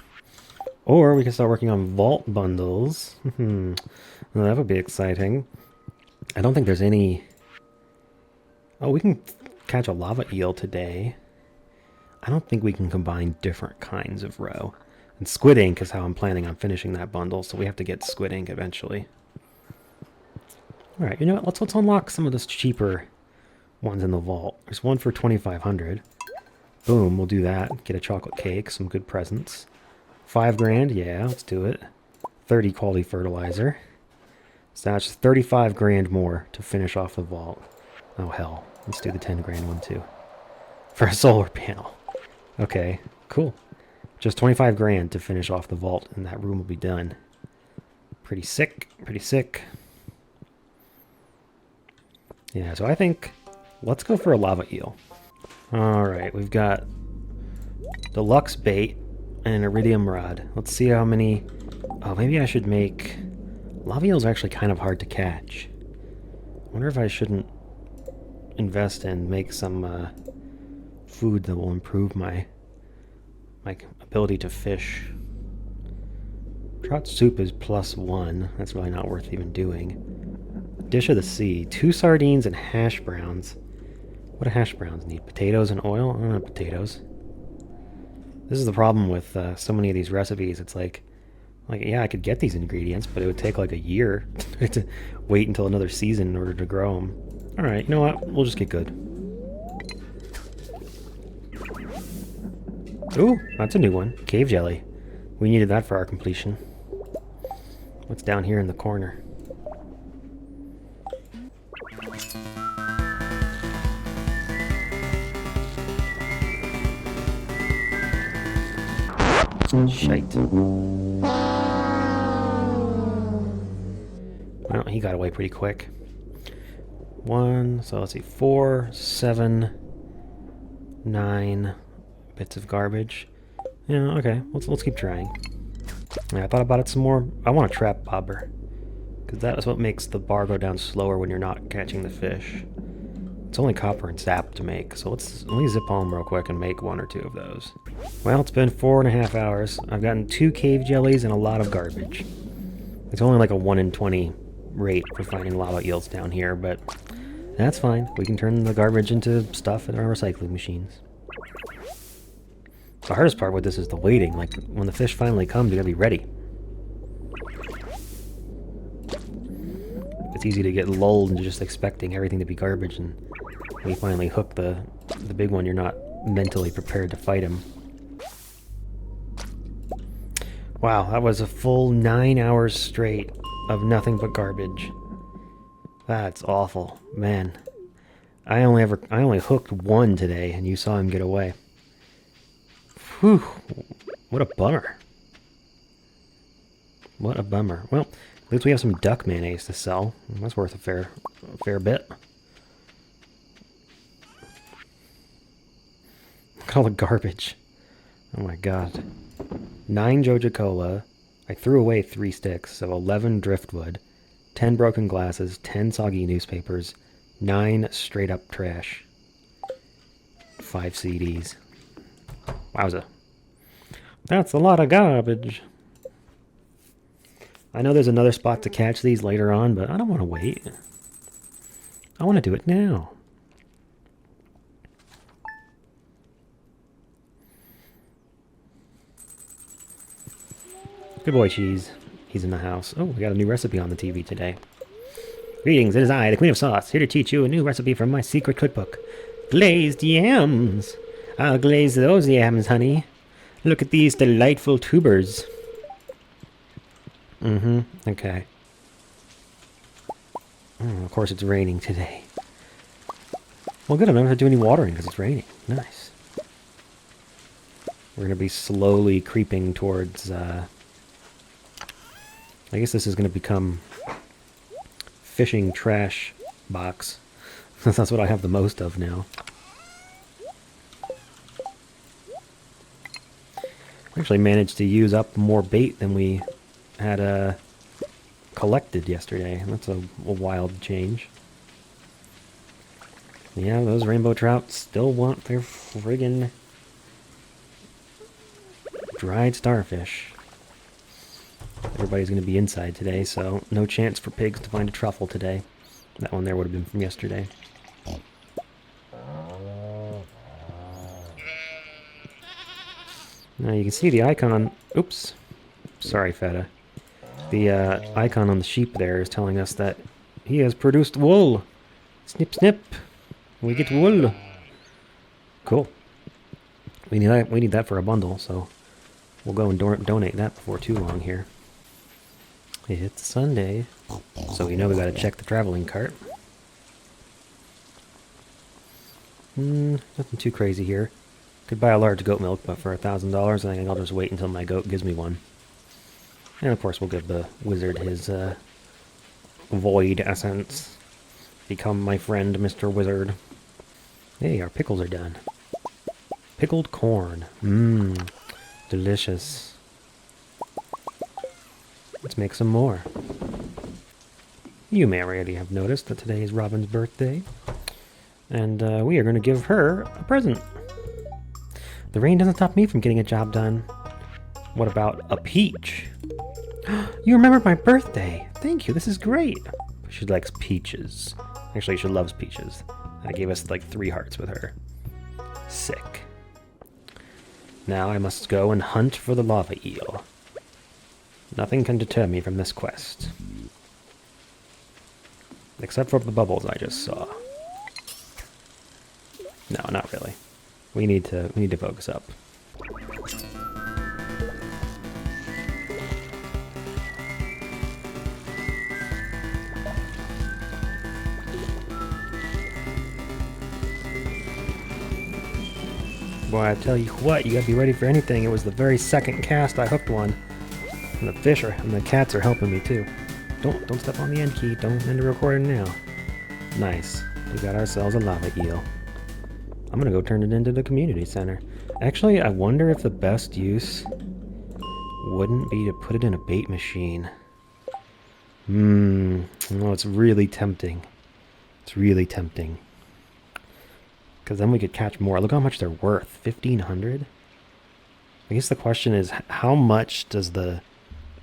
Or we can start working on vault bundles. Well, that would be exciting. I don't think there's any... Oh, we can catch a lava eel today. I don't think we can combine different kinds of roe. And squid ink is how I'm planning on finishing that bundle, so we have to get squid ink eventually. Alright, you know what? Let's unlock some of those cheaper ones in the vault. There's one for 2,500. Boom, we'll do that. Get a chocolate cake, some good presents. 5 grand, yeah, let's do it. 30 quality fertilizer. So that's 35 grand more to finish off the vault. Oh hell, let's do the 10 grand one too. For a solar panel. Okay, cool. Just 25 grand to finish off the vault and that room will be done. Pretty sick, pretty sick. Yeah, so I think let's go for a lava eel. Alright, we've got deluxe bait and an iridium rod. Let's see how many... Oh, maybe I should make... Lava eels are actually kind of hard to catch. I wonder if I shouldn't invest and make some food that will improve my ability to fish. Trout soup is +1. That's really not worth even doing. Dish of the sea. 2 sardines and hash browns. What do hash browns need? Potatoes and oil? I don't have potatoes. This is the problem with so many of these recipes. It's like, yeah, I could get these ingredients, but it would take like a year to wait until another season in order to grow them. Alright, you know what? We'll just get good. Ooh, that's a new one. Cave jelly. We needed that for our completion. What's down here in the corner? Shite. Well, he got away pretty quick. 1, so let's see, 4, 7, 9 bits of garbage. Yeah, okay, let's keep trying. Yeah, I thought about it some more. I want a trap bobber, because that is what makes the bar go down slower when you're not catching the fish. It's only copper and sap to make, so let me zip home real quick and make 1 or 2 of those. Well, it's been 4.5 hours. I've gotten 2 cave jellies and a lot of garbage. It's only like a 1 in 20 rate for finding lava eels down here, but that's fine. We can turn the garbage into stuff in our recycling machines. The hardest part with this is the waiting. Like, when the fish finally comes, you gotta be ready. It's easy to get lulled into just expecting everything to be garbage, and when you finally hook the big one, you're not mentally prepared to fight him. Wow, that was a full 9 hours straight of nothing but garbage. That's awful, man. I only hooked 1 today, and you saw him get away. Whew, what a bummer. What a bummer. Well, at least we have some duck mayonnaise to sell. That's worth a fair bit. Look at all the garbage. Oh my god. 9 Joja Cola. I threw away 3 sticks, so 11 driftwood, 10 broken glasses, 10 soggy newspapers, 9 straight up trash. 5 CDs. Wowza. That's a lot of garbage. I know there's another spot to catch these later on, but I don't want to wait. I want to do it now. Good boy, Cheese. He's in the house. Oh, we got a new recipe on the TV today. Greetings, it is I, the Queen of Sauce, here to teach you a new recipe from my secret cookbook. Glazed yams! I'll glaze those yams, honey. Look at these delightful tubers. Okay. Oh, of course it's raining today. Well, good, I don't have to do any watering because it's raining. Nice. We're going to be slowly creeping towards, I guess this is going to become fishing trash box. That's what I have the most of now. We actually managed to use up more bait than we had collected yesterday. That's a wild change. Yeah, those rainbow trout still want their friggin' dried starfish. Everybody's going to be inside today, so no chance for pigs to find a truffle today. That one there would have been from yesterday. Now you can see the icon. Oops. Sorry, Feta. The icon on the sheep there is telling us that he has produced wool. Snip, snip. We get wool. Cool. We need that for a bundle, so we'll go and donate that before too long here. It's Sunday, so we know we gotta check the traveling cart. Nothing too crazy here. Could buy a large goat milk, but for $1,000, I think I'll just wait until my goat gives me one. And of course, we'll give the wizard his void essence. Become my friend, Mr. Wizard. Hey, our pickles are done. Pickled corn. Mmm, delicious. Let's make some more. You may already have noticed that today is Robin's birthday. And we are going to give her a present. The rain doesn't stop me from getting a job done. What about a peach? You remembered my birthday. Thank you, this is great. She likes peaches. Actually, she loves peaches. I gave us like 3 hearts with her. Sick. Now I must go and hunt for the lava eel. Nothing can deter me from this quest. Except for the bubbles I just saw. No, not really. We need to focus up. Boy, I tell you what, you gotta be ready for anything. It was the very second cast I hooked one. And the fish and the cats are helping me too. Don't step on the end key. Don't end the recording now. Nice. We got ourselves a lava eel. I'm gonna go turn it into the community center. Actually, I wonder if the best use wouldn't be to put it in a bait machine. No, it's really tempting. It's really tempting. Because then we could catch more. Look how much they're worth. 1,500? I guess the question is, how much does the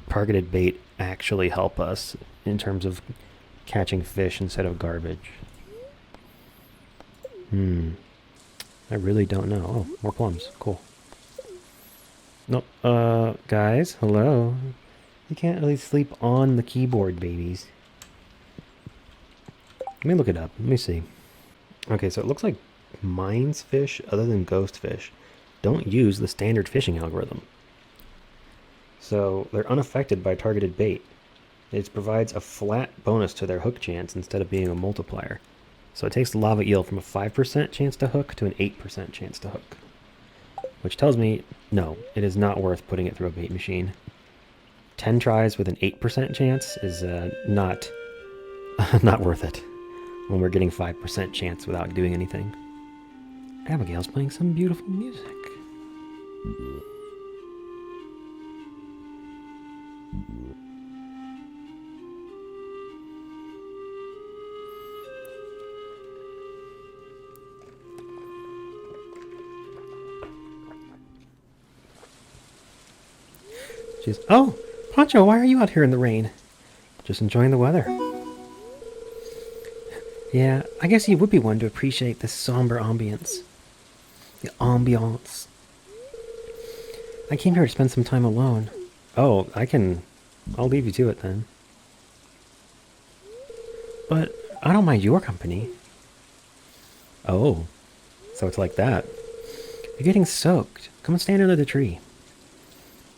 targeted bait actually help us in terms of catching fish instead of garbage? I really don't know. Oh, more plums. Cool. Nope. Guys, hello. You can't really sleep on the keyboard, babies. Let me look it up. Let me see. Okay, so it looks like mines fish, other than ghost fish, don't use the standard fishing algorithm. So they're unaffected by targeted bait. It provides a flat bonus to their hook chance instead of being a multiplier. So it takes the lava eel from a 5% chance to hook to an 8% chance to hook. Which tells me, no, it is not worth putting it through a bait machine. 10 tries with an 8% chance is not worth it when we're getting 5% chance without doing anything. Abigail's playing some beautiful music. She's, oh, Poncho, why are you out here in the rain? Just enjoying the weather. Yeah, I guess you would be one to appreciate this somber ambience. The ambiance. I came here to spend some time alone. Oh, I'll leave you to it then. But I don't mind your company. Oh, so it's like that. You're getting soaked. Come and stand under the tree.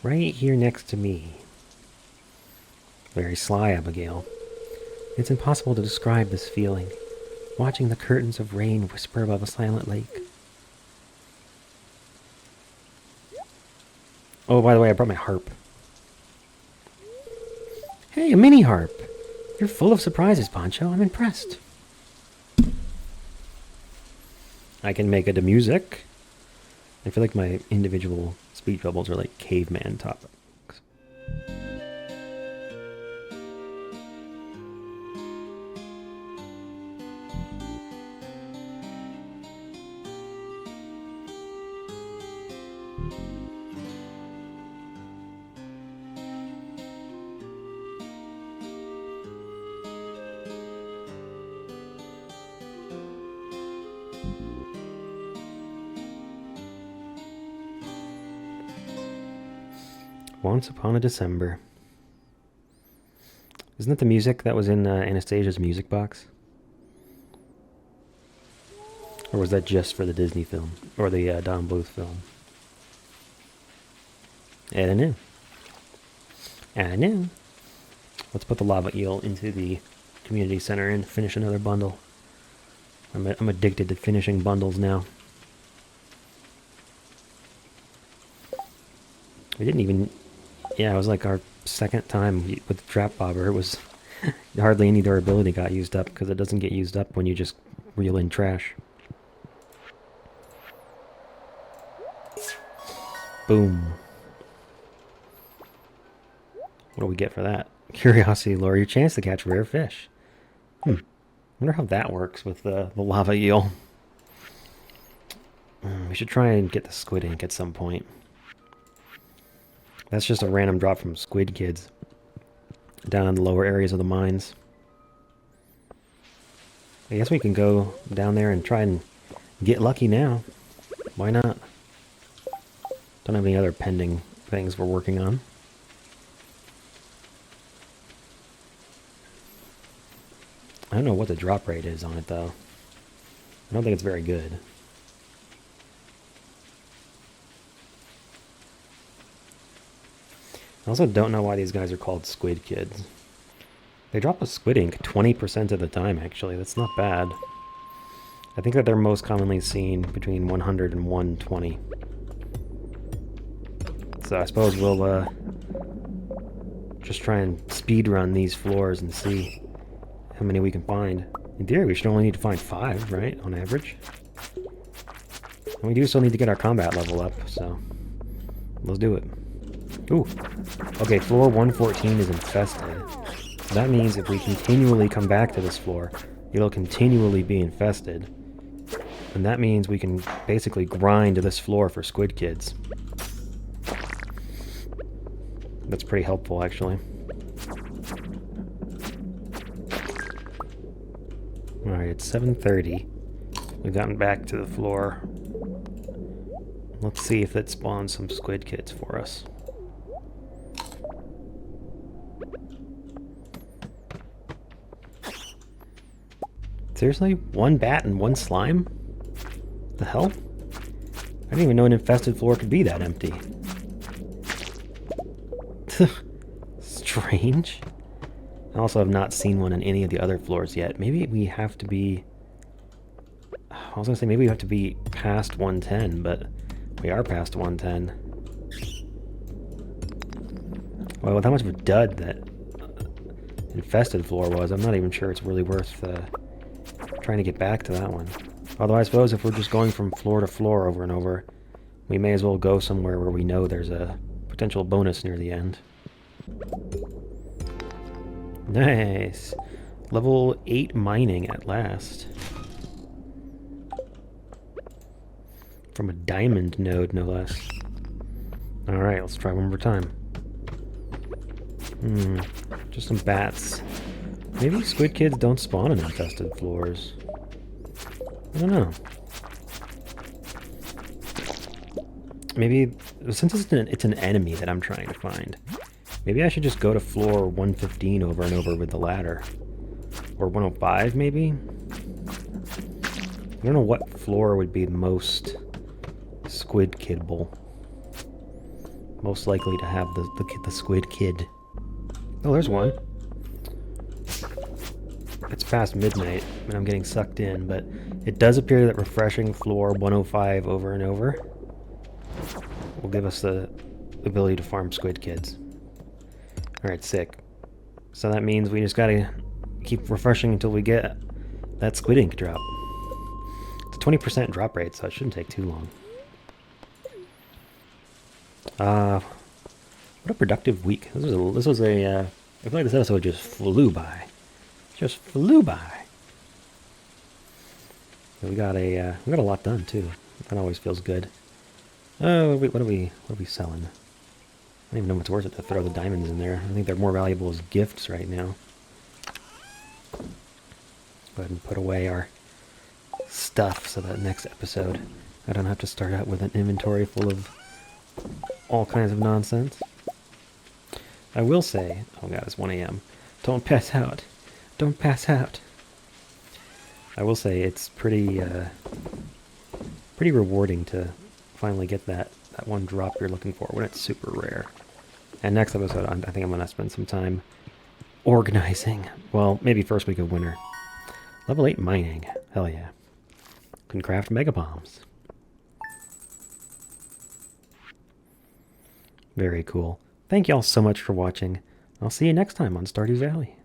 Right here next to me. Very sly, Abigail. It's impossible to describe this feeling. Watching the curtains of rain whisper above a silent lake. Oh, by the way, I brought my harp. Hey, a mini harp! You're full of surprises, Poncho. I'm impressed. I can make it a music. I feel like my individual speech bubbles are like caveman topics. Once Upon a December. Isn't that the music that was in Anastasia's music box? Or was that just for the Disney film? Or the Don Bluth film? I don't know. I don't know. Let's put the lava eel into the community center and finish another bundle. I'm addicted to finishing bundles now. We didn't even... Yeah, it was like our second time with the trap bobber. It was hardly any durability got used up because it doesn't get used up when you just reel in trash. Boom. What do we get for that? Curiosity lure, your chance to catch rare fish. Wonder how that works with the lava eel. We should try and get the squid ink at some point. That's just a random drop from Squid Kids down in the lower areas of the mines. I guess we can go down there and try and get lucky now. Why not? Don't have any other pending things we're working on. I don't know what the drop rate is on it, though. I don't think it's very good. I also don't know why these guys are called Squid Kids. They drop a squid ink 20% of the time, actually. That's not bad. I think that they're most commonly seen between 100 and 120. So I suppose we'll just try and speed run these floors and see how many we can find. In theory, we should only need to find 5, right, on average? And we do still need to get our combat level up, so let's do it. Ooh. Okay, floor 114 is infested. So that means if we continually come back to this floor, it'll continually be infested. And that means we can basically grind this floor for Squid Kids. That's pretty helpful, actually. Alright, it's 7:30. We've gotten back to the floor. Let's see if it spawns some Squid Kids for us. Seriously? 1 bat and 1 slime? The hell? I didn't even know an infested floor could be that empty. Strange. I also have not seen one on any of the other floors yet. Maybe we have to be... I was going to say maybe we have to be past 110, but we are past 110. Well, with how much of a dud that infested floor was, I'm not even sure it's really worth trying to get back to that one. Although I suppose if we're just going from floor to floor over and over, we may as well go somewhere where we know there's a potential bonus near the end. Nice. Level 8 mining at last. From a diamond node, no less. Alright, let's try one more time. Just some bats. Maybe Squid Kids don't spawn in infested floors. I don't know. Maybe, since it's an enemy that I'm trying to find, maybe I should just go to floor 115 over and over with the ladder. Or 105, maybe? I don't know what floor would be the most Squid Kidable. Most likely to have the Squid Kid. Oh, there's one. It's past midnight, and I'm getting sucked in, but it does appear that refreshing floor 105 over and over will give us the ability to farm Squid Kids. Alright, sick. So that means we just gotta keep refreshing until we get that squid ink drop. It's a 20% drop rate, so it shouldn't take too long. What a productive week. This was a I feel like this episode just flew by. Just flew by. We got a lot done too. That always feels good. Oh, what are we selling? I don't even know what's worth it to throw the diamonds in there. I think they're more valuable as gifts right now. Go ahead and put away our stuff so that next episode I don't have to start out with an inventory full of all kinds of nonsense. I will say, oh god, it's 1 a.m. Don't pass out. Don't pass out. I will say it's pretty rewarding to finally get that one drop you're looking for when it's super rare. And next episode, I think I'm going to spend some time organizing. Well, maybe first week of winter. Level 8 mining. Hell yeah. Can craft mega bombs. Very cool. Thank y'all so much for watching. I'll see you next time on Stardew Valley.